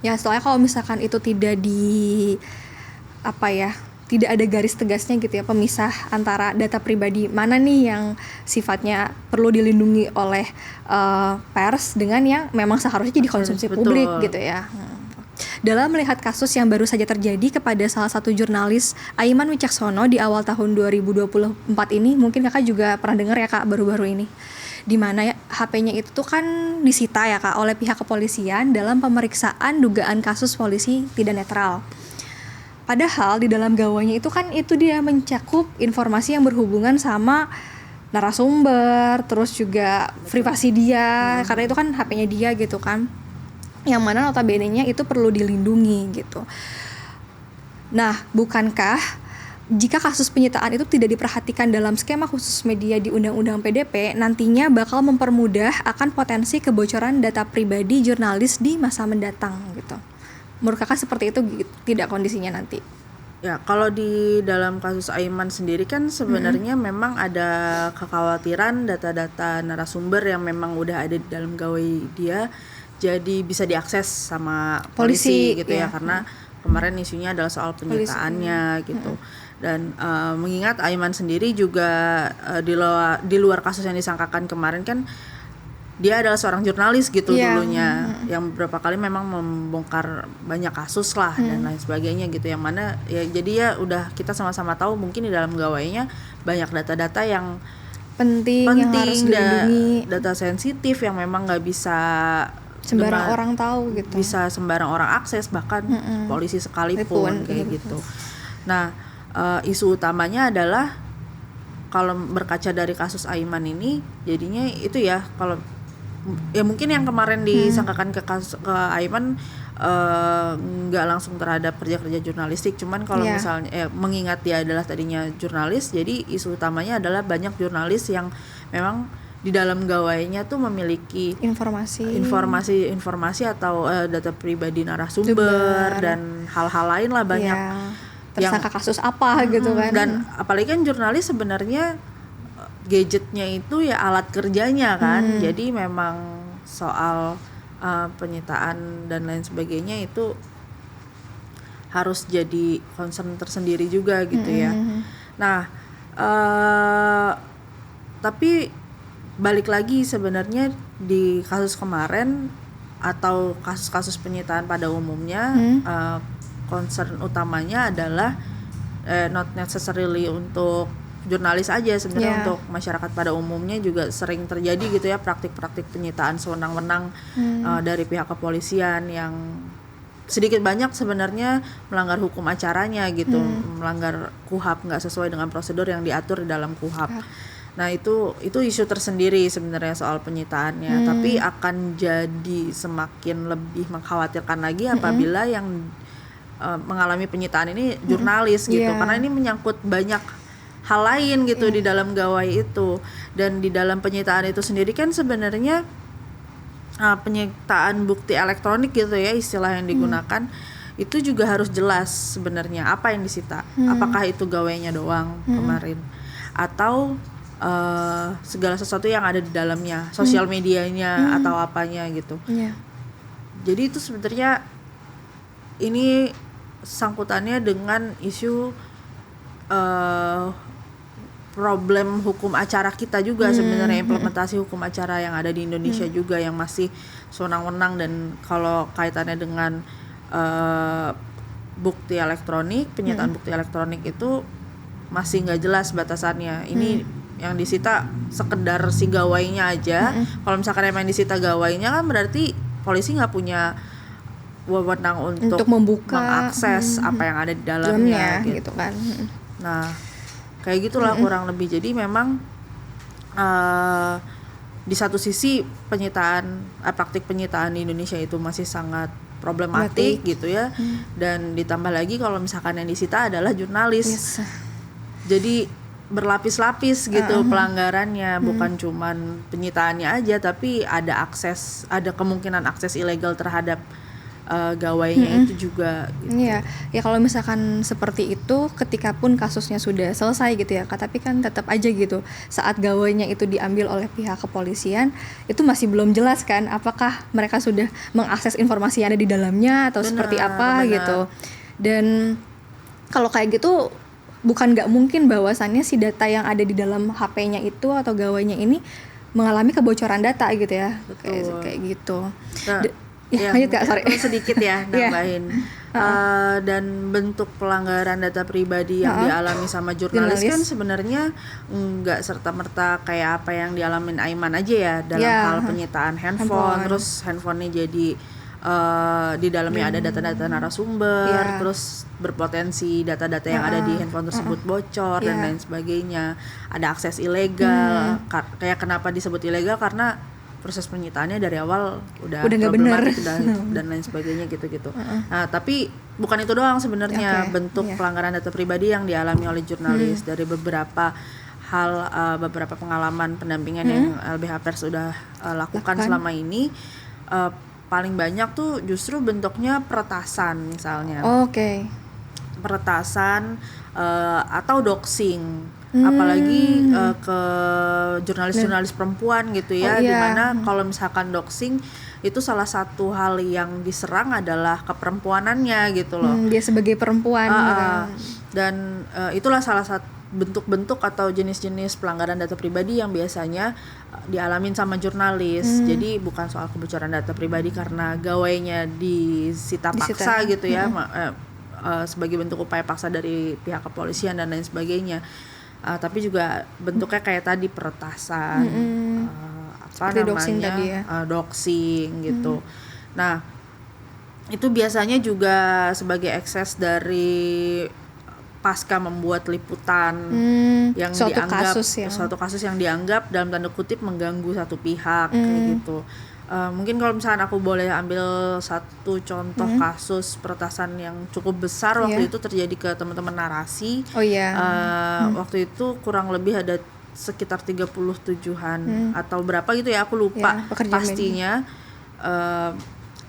Ya soalnya kalau misalkan itu tidak tidak ada garis tegasnya gitu ya, pemisah antara data pribadi mana nih yang sifatnya perlu dilindungi oleh pers dengan yang memang seharusnya jadi konsumsi Betul. publik gitu ya. Dalam melihat kasus yang baru saja terjadi kepada salah satu jurnalis, Aiman Wicaksono, di awal tahun 2024 ini, mungkin kakak juga pernah dengar ya kak, baru-baru ini, di mana ya, HP-nya itu tuh kan disita ya kak oleh pihak kepolisian dalam pemeriksaan dugaan kasus polisi tidak netral. Padahal di dalam gawainya itu kan itu dia mencakup informasi yang berhubungan sama narasumber, terus juga privasi dia, karena itu kan HP-nya dia gitu kan, yang mana notabene-nya itu perlu dilindungi gitu. Nah, bukankah jika kasus penyitaan itu tidak diperhatikan dalam skema khusus media di Undang-Undang PDP, nantinya bakal mempermudah akan potensi kebocoran data pribadi jurnalis di masa mendatang gitu. Menurut kakak seperti itu tidak kondisinya nanti? Ya, kalau di dalam kasus Aiman sendiri kan sebenarnya memang ada kekhawatiran data-data narasumber yang memang udah ada di dalam gawai dia jadi bisa diakses sama polisi gitu ya, karena kemarin isunya adalah soal penyitaannya gitu. Dan mengingat Aiman sendiri juga di luar kasus yang disangkakan kemarin kan dia adalah seorang jurnalis gitu dulunya, yang beberapa kali memang membongkar banyak kasus lah dan lain sebagainya gitu, yang mana ya jadi ya udah kita sama-sama tahu mungkin di dalam gawainya banyak data-data yang penting yang harus dilindungi, data sensitif yang memang nggak bisa sembarang orang tahu gitu, bisa sembarang orang akses, bahkan polisi sekalipun kayak gitu. Nah, isu utamanya adalah kalau berkaca dari kasus Aiman ini, jadinya itu ya, kalau ya mungkin yang kemarin disangkakan ke Aiman nggak langsung terhadap kerja-kerja jurnalistik, cuman kalau misalnya mengingat dia adalah tadinya jurnalis, jadi isu utamanya adalah banyak jurnalis yang memang di dalam gawainya tuh memiliki informasi atau data pribadi narasumber dan hal-hal lain lah, banyak tersangka kasus apa gitu kan. Dan apalagi kan jurnalis sebenarnya gadgetnya itu ya alat kerjanya kan, jadi memang soal penyitaan dan lain sebagainya itu harus jadi concern tersendiri juga gitu ya. Nah, tapi balik lagi sebenarnya di kasus kemarin atau kasus-kasus penyitaan pada umumnya, concern utamanya adalah not necessarily untuk jurnalis aja sebenarnya, untuk masyarakat pada umumnya juga sering terjadi gitu ya praktik-praktik penyitaan sewenang-wenang dari pihak kepolisian yang sedikit banyak sebenarnya melanggar hukum acaranya gitu, melanggar KUHAP, nggak sesuai dengan prosedur yang diatur di dalam KUHAP. Nah itu isu tersendiri sebenarnya soal penyitaannya, tapi akan jadi semakin lebih mengkhawatirkan lagi apabila yang mengalami penyitaan ini jurnalis gitu, karena ini menyangkut banyak hal lain gitu di dalam gawai itu. Dan di dalam penyitaan itu sendiri kan sebenarnya penyitaan bukti elektronik gitu ya istilah yang digunakan, itu juga harus jelas sebenarnya apa yang disita, apakah itu gawainya doang kemarin atau segala sesuatu yang ada di dalamnya, sosial medianya atau apanya gitu. Jadi itu sebenarnya ini sangkutannya dengan isu problem hukum acara kita juga sebenarnya, implementasi hukum acara yang ada di Indonesia juga yang masih sewenang-wenang, dan kalau kaitannya dengan bukti elektronik, penyitaan bukti elektronik itu masih nggak jelas batasannya. Ini yang disita sekedar si gawainya aja. Kalau misalkan emang disita gawainya kan berarti polisi nggak punya wewenang untuk membuka, mengakses apa yang ada di dalamnya gitu kan. Nah kayak gitulah kurang lebih. Jadi memang di satu sisi praktik penyitaan di Indonesia itu masih sangat problematik gitu ya, dan ditambah lagi kalau misalkan yang disita adalah jurnalis, jadi berlapis-lapis gitu pelanggarannya, bukan cuman penyitaannya aja, tapi ada kemungkinan akses ilegal terhadap gawainya itu juga gitu. Iya, ya kalau misalkan seperti itu, ketika pun kasusnya sudah selesai gitu ya, tapi kan tetap aja gitu, saat gawainya itu diambil oleh pihak kepolisian, itu masih belum jelas kan, apakah mereka sudah mengakses informasi yang ada di dalamnya atau seperti apa gitu. Dan kalau kayak gitu bukan nggak mungkin bahwasannya si data yang ada di dalam HP-nya itu atau gawainya ini mengalami kebocoran data gitu ya. Kayak gitu. Nah, Lanjut Kak, sorry. Sedikit ya nambahin. Dan bentuk pelanggaran data pribadi yang dialami sama jurnalis kan sebenarnya nggak serta-merta kayak apa yang dialamin Aiman aja ya, dalam hal penyitaan handphone. Terus handphonenya jadi di dalamnya ada data-data narasumber, terus berpotensi data-data yang ada di handphone tersebut bocor dan lain sebagainya. Ada akses ilegal. Kayak kenapa disebut ilegal, karena proses penyitaannya dari awal udah nggak benar dan lain sebagainya gitu. Nah, tapi bukan itu doang sebenarnya bentuk pelanggaran data pribadi yang dialami oleh jurnalis. Dari beberapa hal, beberapa pengalaman pendampingan yang LBH Pers sudah lakukan selama ini, paling banyak tuh justru bentuknya peretasan misalnya. Peretasan atau doxing. Apalagi ke jurnalis-jurnalis perempuan gitu ya, dimana kalau misalkan doxing itu salah satu hal yang diserang adalah keperempuanannya gitu loh. Dia sebagai perempuan dan itulah salah satu bentuk-bentuk atau jenis-jenis pelanggaran data pribadi yang biasanya dialamin sama jurnalis. Jadi bukan soal kebocoran data pribadi karena gawainya disita paksa gitu ya, sebagai bentuk upaya paksa dari pihak kepolisian dan lain sebagainya. Tapi juga bentuknya kayak tadi peretasan, doxing tadi ya. Doxing gitu. Nah, itu biasanya juga sebagai ekses dari pasca membuat liputan yang dianggap suatu kasus yang dianggap dalam tanda kutip mengganggu satu pihak kayak gitu. Mungkin kalau misalkan aku boleh ambil satu contoh kasus peretasan yang cukup besar waktu itu terjadi ke teman-teman narasi. Waktu itu kurang lebih ada sekitar 37-an atau berapa gitu ya, aku lupa pastinya,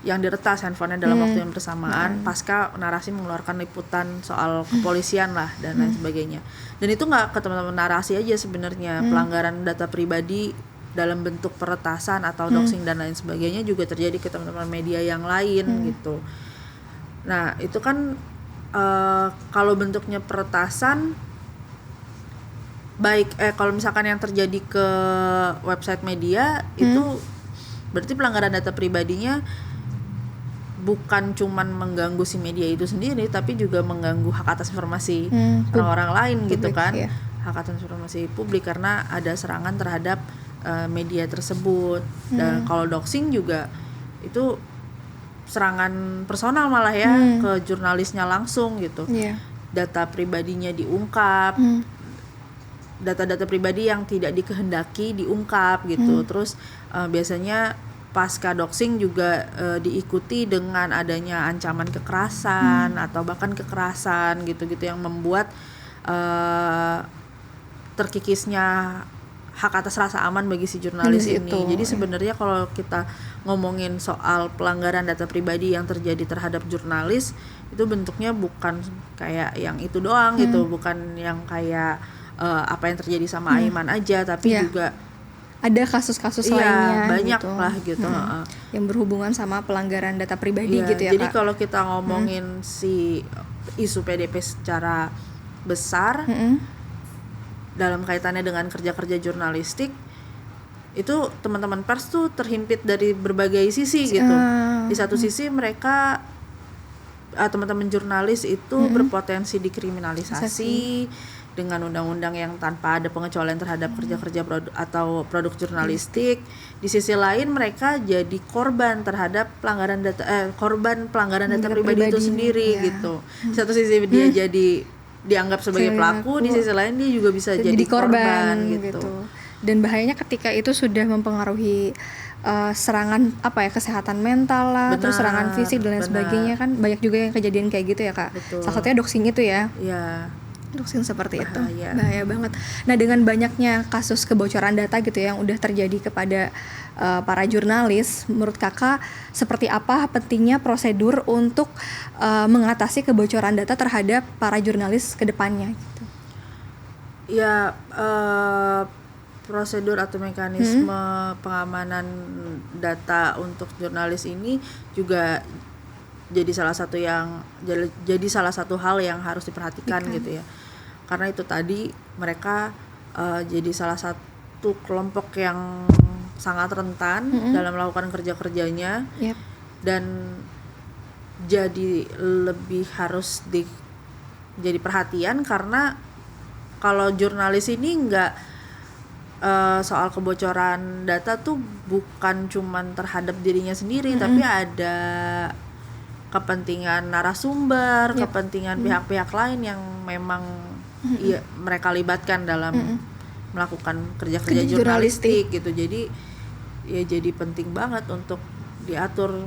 yang diretas handphonenya dalam waktu yang bersamaan pasca narasi mengeluarkan liputan soal kepolisian lah dan lain sebagainya. Dan itu nggak ke teman-teman narasi aja sebenarnya, pelanggaran data pribadi dalam bentuk peretasan atau doxing dan lain sebagainya juga terjadi ke teman-teman media yang lain gitu. Nah itu kan kalau bentuknya peretasan baik, kalau misalkan yang terjadi ke website media itu berarti pelanggaran data pribadinya bukan cuman mengganggu si media itu sendiri, tapi juga mengganggu hak atas informasi orang-orang lain publik, gitu kan, hak atas informasi publik karena ada serangan terhadap media tersebut. Dan kalau doxing juga itu serangan personal malah ya, ke jurnalisnya langsung gitu. Data pribadinya diungkap, data-data pribadi yang tidak dikehendaki diungkap gitu. Terus biasanya pasca doxing juga diikuti dengan adanya ancaman kekerasan atau bahkan kekerasan gitu-gitu yang membuat terkikisnya hak atas rasa aman bagi si jurnalis ini. Jadi sebenarnya kalau kita ngomongin soal pelanggaran data pribadi yang terjadi terhadap jurnalis, itu bentuknya bukan kayak yang itu doang gitu, bukan yang kayak apa yang terjadi sama Aiman aja, tapi juga ada kasus-kasus lainnya banyak gitu lah gitu, yang berhubungan sama pelanggaran data pribadi gitu ya. Jadi kalau kita ngomongin si isu PDP secara besar dalam kaitannya dengan kerja-kerja jurnalistik, itu teman-teman pers tuh terhimpit dari berbagai sisi gitu. Di satu sisi mereka teman-teman jurnalis itu berpotensi dikriminalisasi dengan undang-undang yang tanpa ada pengecualian terhadap kerja-kerja produk jurnalistik. Di sisi lain mereka jadi korban terhadap pelanggaran pelanggaran data pribadi itu sendiri gitu. Di satu sisi dia jadi dianggap sebagai pelaku, di sisi lain dia juga bisa jadi korban gitu. Dan bahayanya ketika itu sudah mempengaruhi serangan kesehatan mental lah, terus serangan fisik dan lain sebagainya, kan banyak juga yang kejadian kayak gitu ya Kak. Salah satunya doxing itu ya. Doxing seperti itu bahaya banget. Nah dengan banyaknya kasus kebocoran data gitu yang udah terjadi kepada para jurnalis, menurut kakak seperti apa pentingnya prosedur untuk mengatasi kebocoran data terhadap para jurnalis ke depannya gitu? Ya, prosedur atau mekanisme pengamanan data untuk jurnalis ini juga jadi salah satu hal yang harus diperhatikan gitu ya. karena itu tadi mereka jadi salah satu kelompok yang sangat rentan dalam melakukan kerja-kerjanya. Yep. Dan jadi lebih harus jadi perhatian, karena kalau jurnalis ini nggak soal kebocoran data tuh bukan cuman terhadap dirinya sendiri, tapi ada kepentingan narasumber, kepentingan pihak-pihak lain yang memang mereka libatkan dalam melakukan kerja-kerja jurnalistik gitu. Jadi ya jadi penting banget untuk diatur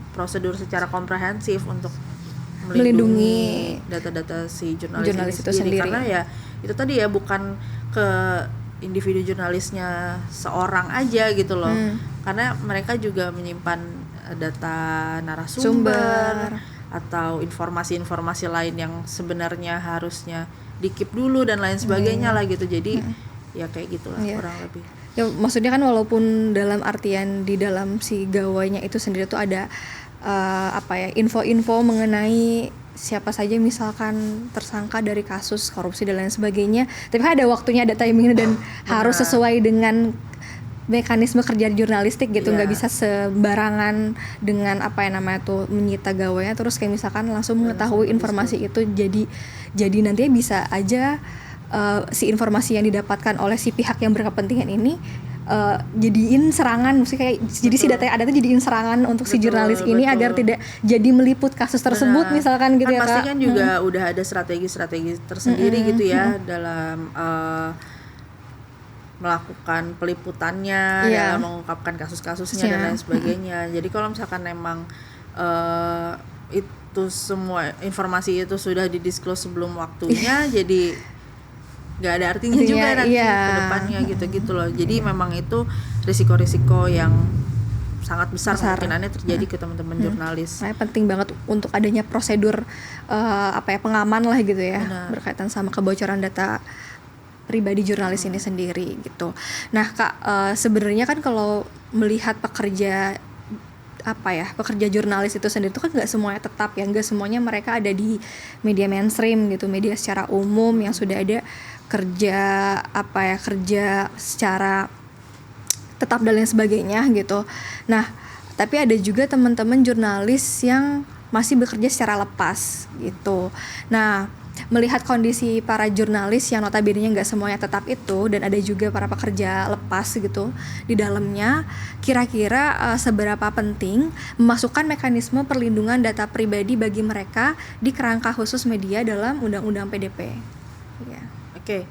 prosedur secara komprehensif untuk melindungi data-data si jurnalis itu sendiri. Karena ya itu tadi ya, bukan ke individu jurnalisnya seorang aja gitu loh, karena mereka juga menyimpan data narasumber atau informasi-informasi lain yang sebenarnya harusnya di-keep dulu dan lain sebagainya lah gitu. Jadi ya kayak gitulah kurang lebih. Ya maksudnya kan walaupun dalam artian di dalam si gawainya itu sendiri tuh ada info-info mengenai siapa saja misalkan tersangka dari kasus korupsi dan lain sebagainya, tapi kan ada waktunya, ada timingnya, dan harus sesuai dengan mekanisme kerja jurnalistik gitu. Nggak bisa sembarangan dengan menyita gawainya terus kayak misalkan langsung mengetahui informasi itu. Jadi nantinya bisa aja si informasi yang didapatkan oleh si pihak yang berkepentingan ini jadiin serangan, maksudnya kayak jadi si data yang ada tuh jadiin serangan untuk si jurnalis ini agar tidak jadi meliput kasus tersebut misalkan gitu ya Kak. Pasti kan juga udah ada strategi tersendiri gitu ya dalam melakukan peliputannya, dalam mengungkapkan kasus-kasusnya dan lain sebagainya. Jadi kalau misalkan memang itu semua informasi itu sudah didisclose sebelum waktunya jadi nggak ada artinya juga nanti ke depannya gitu loh. Jadi memang itu risiko-risiko yang sangat besar kemungkinannya terjadi ke teman-teman jurnalis. Nah, penting banget untuk adanya prosedur pengaman lah gitu ya, berkaitan sama kebocoran data pribadi jurnalis ini sendiri gitu. Nah Kak, sebenarnya kan kalau melihat pekerja jurnalis itu sendiri itu kan nggak semuanya tetap ya, nggak semuanya mereka ada di media mainstream gitu, media secara umum yang sudah ada kerja secara tetap dan lain sebagainya gitu. Nah tapi ada juga teman-teman jurnalis yang masih bekerja secara lepas gitu. Nah melihat kondisi para jurnalis yang notabene nggak semuanya tetap itu, dan ada juga para pekerja lepas gitu di dalamnya, kira-kira seberapa penting memasukkan mekanisme perlindungan data pribadi bagi mereka di kerangka khusus media dalam Undang-Undang PDP? Ya. Oke.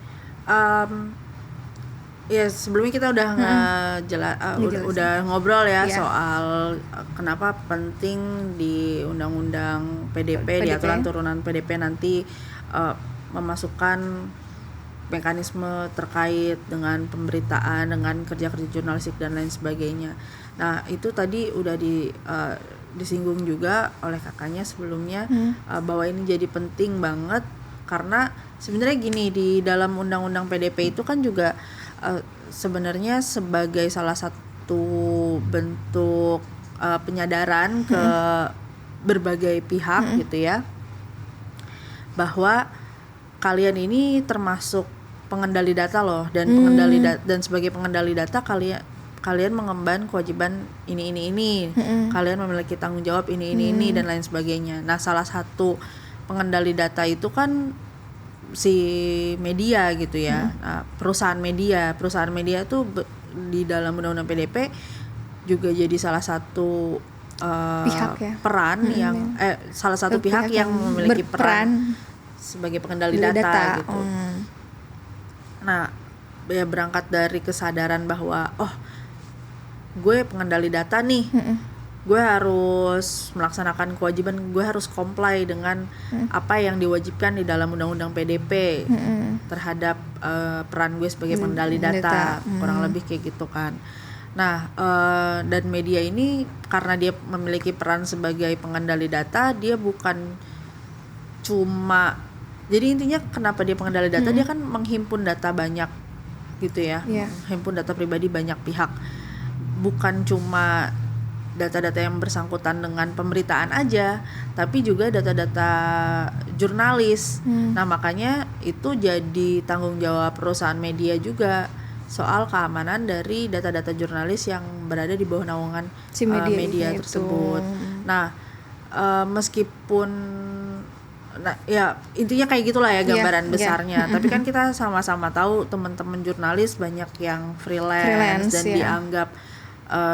Ya sebelumnya kita udah udah ngobrol ya soal kenapa penting di Undang-Undang PDP, di aturan turunan PDP nanti memasukkan mekanisme terkait dengan pemberitaan, dengan kerja-kerja jurnalistik dan lain sebagainya. Nah itu tadi udah disinggung juga oleh kakaknya sebelumnya, bahwa ini jadi penting banget karena sebenarnya gini, di dalam Undang-Undang PDP itu kan juga sebenarnya sebagai salah satu bentuk penyadaran ke berbagai pihak gitu ya, bahwa kalian ini termasuk pengendali data loh, dan dan sebagai pengendali data kalian mengemban kewajiban ini. Kalian memiliki tanggung jawab ini dan lain sebagainya. Nah salah satu pengendali data itu kan si media gitu ya. Nah, perusahaan media tuh di dalam Undang-Undang PDP juga jadi salah satu pihak ya, peran yang salah satu pihak yang memiliki peran sebagai pengendali data gitu. Nah, ya berangkat dari kesadaran bahwa gue pengendali data nih, gue harus melaksanakan kewajiban, gue harus comply dengan apa yang diwajibkan di dalam Undang-Undang PDP terhadap peran gue sebagai pengendali data. Kurang lebih kayak gitu kan. Nah, dan media ini karena dia memiliki peran sebagai pengendali data, dia bukan cuma, jadi intinya kenapa dia pengendali data, dia kan menghimpun data banyak gitu ya, menghimpun data pribadi banyak pihak, bukan cuma data-data yang bersangkutan dengan pemberitaan aja, tapi juga data-data jurnalis. Nah, makanya itu jadi tanggung jawab perusahaan media juga soal keamanan dari data-data jurnalis yang berada di bawah naungan Si media itu. tersebut. Nah, meskipun ya intinya kayak gitulah ya gambaran besarnya. Tapi kan kita sama-sama tahu teman-teman jurnalis banyak yang freelance dan dianggap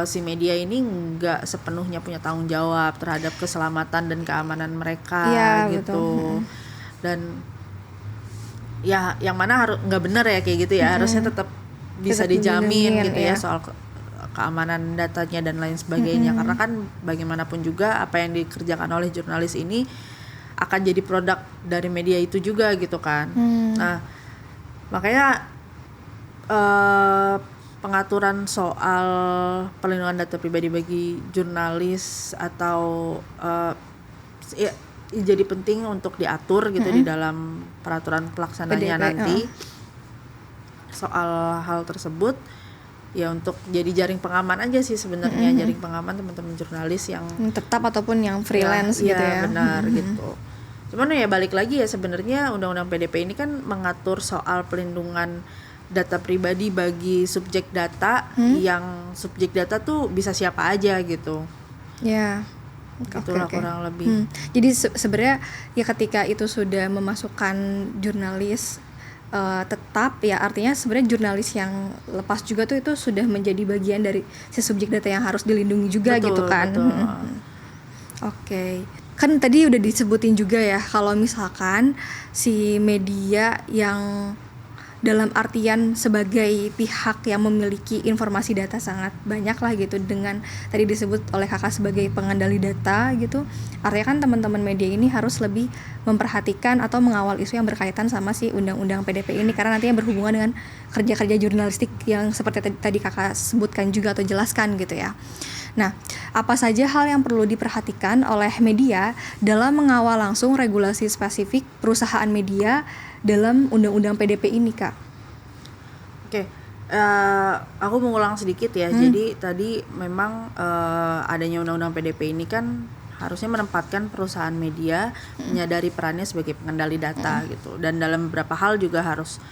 si media ini nggak sepenuhnya punya tanggung jawab terhadap keselamatan dan keamanan mereka gitu. Dan ya yang mana harus nggak benar ya kayak gitu ya, harusnya tetap bisa dijamin gitu ya soal keamanan datanya dan lain sebagainya. Karena kan bagaimanapun juga apa yang dikerjakan oleh jurnalis ini akan jadi produk dari media itu juga gitu kan. Nah, makanya pengaturan soal perlindungan data pribadi bagi jurnalis atau ya, jadi penting untuk diatur gitu di dalam peraturan pelaksananya nanti soal hal tersebut, ya untuk jadi jaring pengaman aja sih sebenarnya, jaring pengaman teman-teman jurnalis yang tetap ataupun yang freelance gitu ya. Benar gitu. Cuman ya balik lagi ya, sebenarnya undang-undang PDP ini kan mengatur soal pelindungan data pribadi bagi subjek data, yang subjek data tuh bisa siapa aja gitu. Ya. Itulah kurang lebih. Jadi sebenarnya ya ketika itu sudah memasukkan jurnalis tetap, ya artinya sebenarnya jurnalis yang lepas juga tuh itu sudah menjadi bagian dari si subjek data yang harus dilindungi juga gitu kan. Oke. Kan tadi udah disebutin juga ya kalau misalkan si media yang dalam artian sebagai pihak yang memiliki informasi data sangat banyak lah gitu, dengan tadi disebut oleh kakak sebagai pengendali data gitu, artinya kan teman-teman media ini harus lebih memperhatikan atau mengawal isu yang berkaitan sama si undang-undang PDP ini, karena nantinya berhubungan dengan kerja-kerja jurnalistik yang seperti tadi kakak sebutkan juga atau jelaskan gitu ya. Nah, apa saja hal yang perlu diperhatikan oleh media dalam mengawal langsung regulasi spesifik perusahaan media dalam undang-undang PDP ini, Kak? Oke, aku mengulang sedikit ya. Jadi tadi memang adanya undang-undang PDP ini kan harusnya menempatkan perusahaan media menyadari perannya sebagai pengendali data gitu, dan dalam beberapa hal juga harus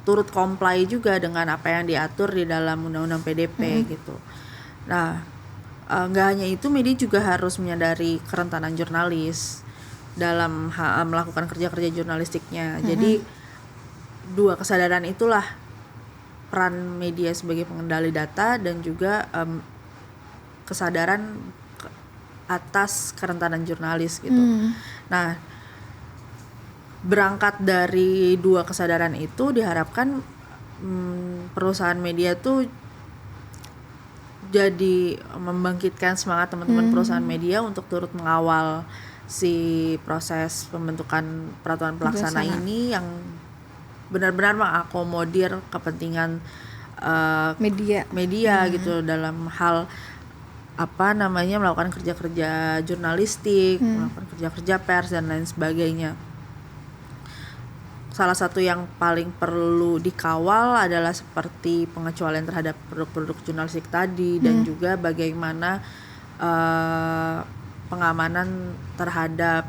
turut comply juga dengan apa yang diatur di dalam undang-undang PDP gitu. Nah, nggak hanya itu, media juga harus menyadari kerentanan jurnalis dalam melakukan kerja-kerja jurnalistiknya. Jadi dua kesadaran itulah peran media sebagai pengendali data dan juga kesadaran atas kerentanan jurnalis gitu. Nah, berangkat dari dua kesadaran itu diharapkan perusahaan media tuh jadi membangkitkan semangat teman-teman perusahaan media untuk turut mengawal si proses pembentukan peraturan pelaksana ini yang benar-benar mengakomodir kepentingan media gitu dalam hal melakukan kerja-kerja jurnalistik, melakukan kerja-kerja pers dan lain sebagainya. Salah satu yang paling perlu dikawal adalah seperti pengecualian terhadap produk-produk jurnalistik tadi, dan juga bagaimana pengamanan terhadap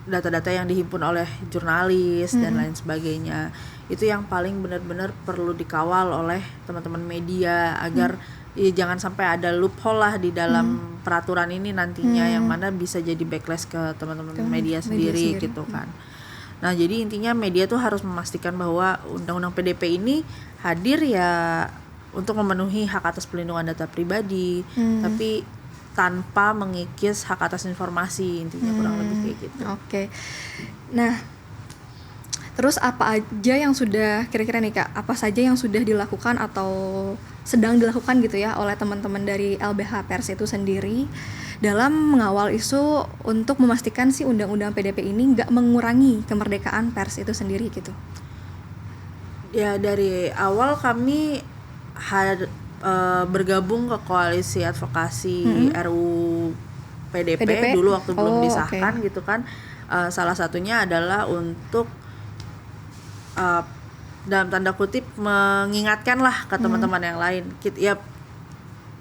data-data yang dihimpun oleh jurnalis dan lain sebagainya. Itu yang paling benar-benar perlu dikawal oleh teman-teman media agar ya jangan sampai ada loophole lah di dalam peraturan ini nantinya yang mana bisa jadi backlash ke teman-teman media sendiri gitu kan. Nah, jadi intinya media tuh harus memastikan bahwa undang-undang PDP ini hadir ya untuk memenuhi hak atas perlindungan data pribadi, tapi tanpa mengikis hak atas informasi, intinya kurang lebih kayak gitu. Oke. Nah, terus apa aja yang sudah kira-kira nih Kak, apa saja yang sudah dilakukan atau sedang dilakukan gitu ya oleh teman-teman dari LBH Pers itu sendiri dalam mengawal isu untuk memastikan si undang-undang PDP ini nggak mengurangi kemerdekaan pers itu sendiri gitu? Ya, dari awal kami bergabung ke koalisi advokasi RUU PDP dulu waktu belum disahkan gitu kan. Salah satunya adalah untuk dalam tanda kutip mengingatkan lah ke teman-teman yang lain. Ya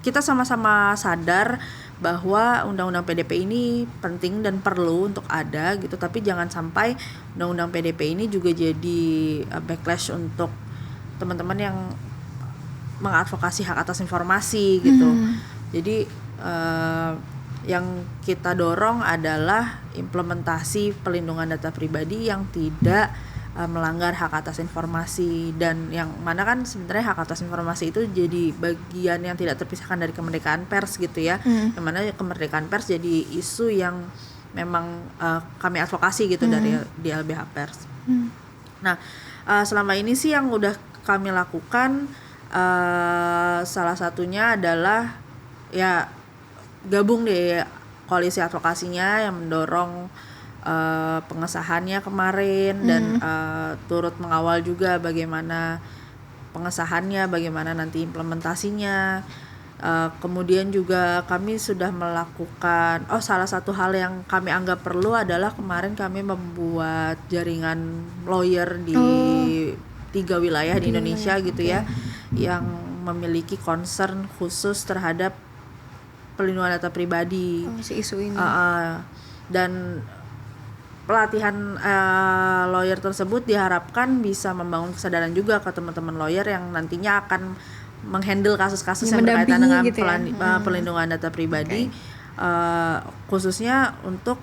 kita sama-sama sadar bahwa undang-undang PDP ini penting dan perlu untuk ada gitu, tapi jangan sampai undang-undang PDP ini juga jadi backlash untuk teman-teman yang mengadvokasi hak atas informasi gitu. Jadi yang kita dorong adalah implementasi pelindungan data pribadi yang tidak melanggar hak atas informasi, dan yang mana kan sebenarnya hak atas informasi itu jadi bagian yang tidak terpisahkan dari kemerdekaan pers gitu ya. Yang mana kemerdekaan pers jadi isu yang memang kami advokasi gitu dari di LBH Pers. Nah, selama ini sih yang udah kami lakukan salah satunya adalah ya gabung di koalisi advokasinya yang mendorong pengesahannya kemarin dan turut mengawal juga bagaimana pengesahannya, bagaimana nanti implementasinya. Kemudian juga kami sudah melakukan salah satu hal yang kami anggap perlu adalah kemarin kami membuat jaringan lawyer di 3 wilayah di Indonesia gitu ya, yang memiliki concern khusus terhadap pelindungan data pribadi. Si isu ini. Dan pelatihan lawyer tersebut diharapkan bisa membangun kesadaran juga ke teman-teman lawyer yang nantinya akan menghandle kasus-kasus yang berkaitan dengan gitu pelindungan data pribadi, khususnya untuk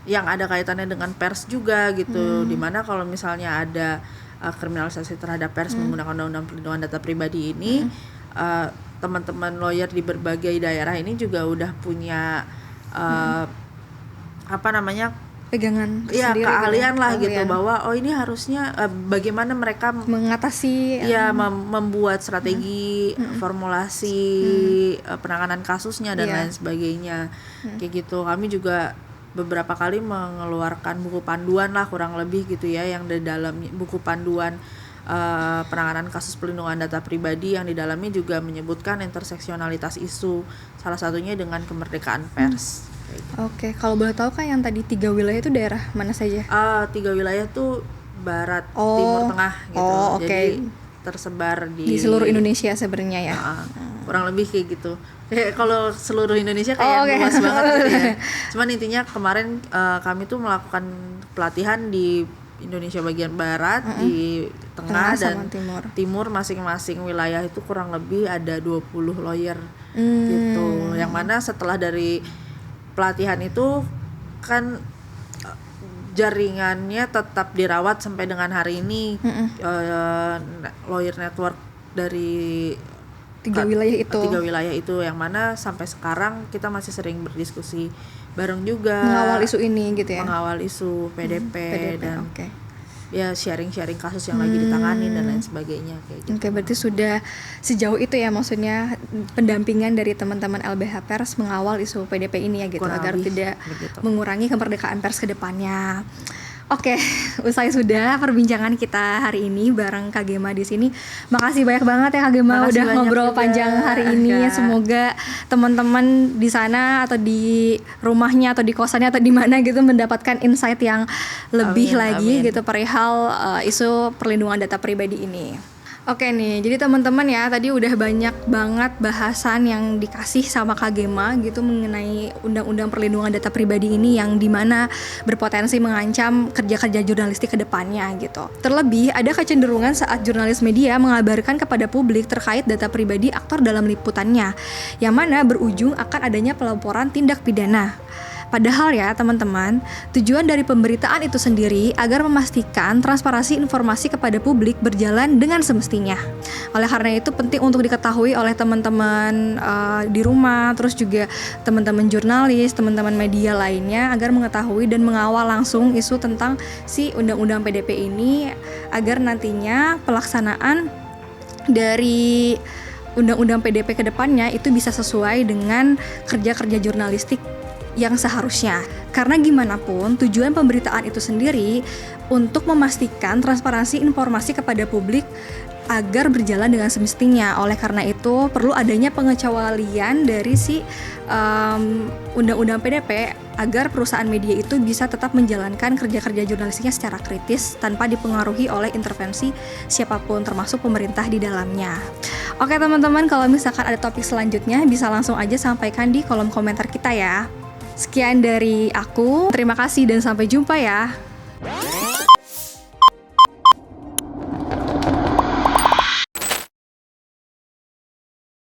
yang ada kaitannya dengan pers juga gitu. Dimana kalau misalnya ada kriminalisasi terhadap pers menggunakan undang-undang pelindungan data pribadi ini, teman-teman lawyer di berbagai daerah ini juga udah punya pegangan sendiri, keahlian lah gitu, bahwa ini harusnya bagaimana mereka mengatasi membuat strategi formulasi penanganan kasusnya dan lain sebagainya. Kayak gitu. Kami juga beberapa kali mengeluarkan buku panduan lah kurang lebih gitu ya, yang di dalam buku panduan penanganan kasus pelindungan data pribadi yang di dalamnya juga menyebutkan interseksionalitas isu, salah satunya dengan kemerdekaan pers. Oke, kalau boleh tahu kan yang tadi 3 wilayah itu daerah mana saja? 3 wilayah tuh barat, timur, tengah gitu. Jadi tersebar di seluruh Indonesia sebenarnya ya. Kurang lebih kayak gitu. Kalau seluruh Indonesia kayak luas banget gitu ya. Cuman intinya kemarin kami tuh melakukan pelatihan di Indonesia bagian barat, di tengah dan timur masing-masing wilayah itu kurang lebih ada 20 lawyer gitu. Yang mana setelah dari pelatihan itu kan jaringannya tetap dirawat sampai dengan hari ini. Lawyer network dari 3 wilayah itu yang mana sampai sekarang kita masih sering berdiskusi bareng juga, mengawal isu ini gitu ya, mengawal isu PDP dan ya sharing kasus yang lagi ditangani dan lain sebagainya kayak gitu. Berarti sudah sejauh itu ya, maksudnya pendampingan dari teman-teman LBH Pers mengawal isu PDP ini ya gitu, agar tidak mengurangi kemerdekaan pers ke depannya. Oke, usai sudah perbincangan kita hari ini bareng Kak Gema di sini. Makasih banyak banget ya Kak Gema udah ngobrol panjang hari ini. Semoga teman-teman di sana atau di rumahnya atau di kosannya atau di mana gitu mendapatkan insight yang lebih lagi gitu perihal isu perlindungan data pribadi ini. Oke nih, jadi teman-teman ya, tadi udah banyak banget bahasan yang dikasih sama Kak Gema gitu mengenai undang-undang perlindungan data pribadi ini yang dimana berpotensi mengancam kerja-kerja jurnalistik ke depannya gitu. Terlebih ada kecenderungan saat jurnalis media mengabarkan kepada publik terkait data pribadi aktor dalam liputannya, yang mana berujung akan adanya pelaporan tindak pidana. Padahal ya teman-teman, tujuan dari pemberitaan itu sendiri agar memastikan transparansi informasi kepada publik berjalan dengan semestinya. Oleh karena itu penting untuk diketahui oleh teman-teman di rumah, terus juga teman-teman jurnalis, teman-teman media lainnya agar mengetahui dan mengawal langsung isu tentang si undang-undang PDP ini, agar nantinya pelaksanaan dari undang-undang PDP ke depannya itu bisa sesuai dengan kerja-kerja jurnalistik yang seharusnya. Karena gimana pun tujuan pemberitaan itu sendiri untuk memastikan transparansi informasi kepada publik agar berjalan dengan semestinya. Oleh karena itu perlu adanya pengecualian dari si undang-undang PDP agar perusahaan media itu bisa tetap menjalankan kerja-kerja jurnalistiknya secara kritis tanpa dipengaruhi oleh intervensi siapapun termasuk pemerintah di dalamnya. Oke teman-teman, kalau misalkan ada topik selanjutnya bisa langsung aja sampaikan di kolom komentar kita ya. Sekian dari aku, terima kasih dan sampai jumpa ya.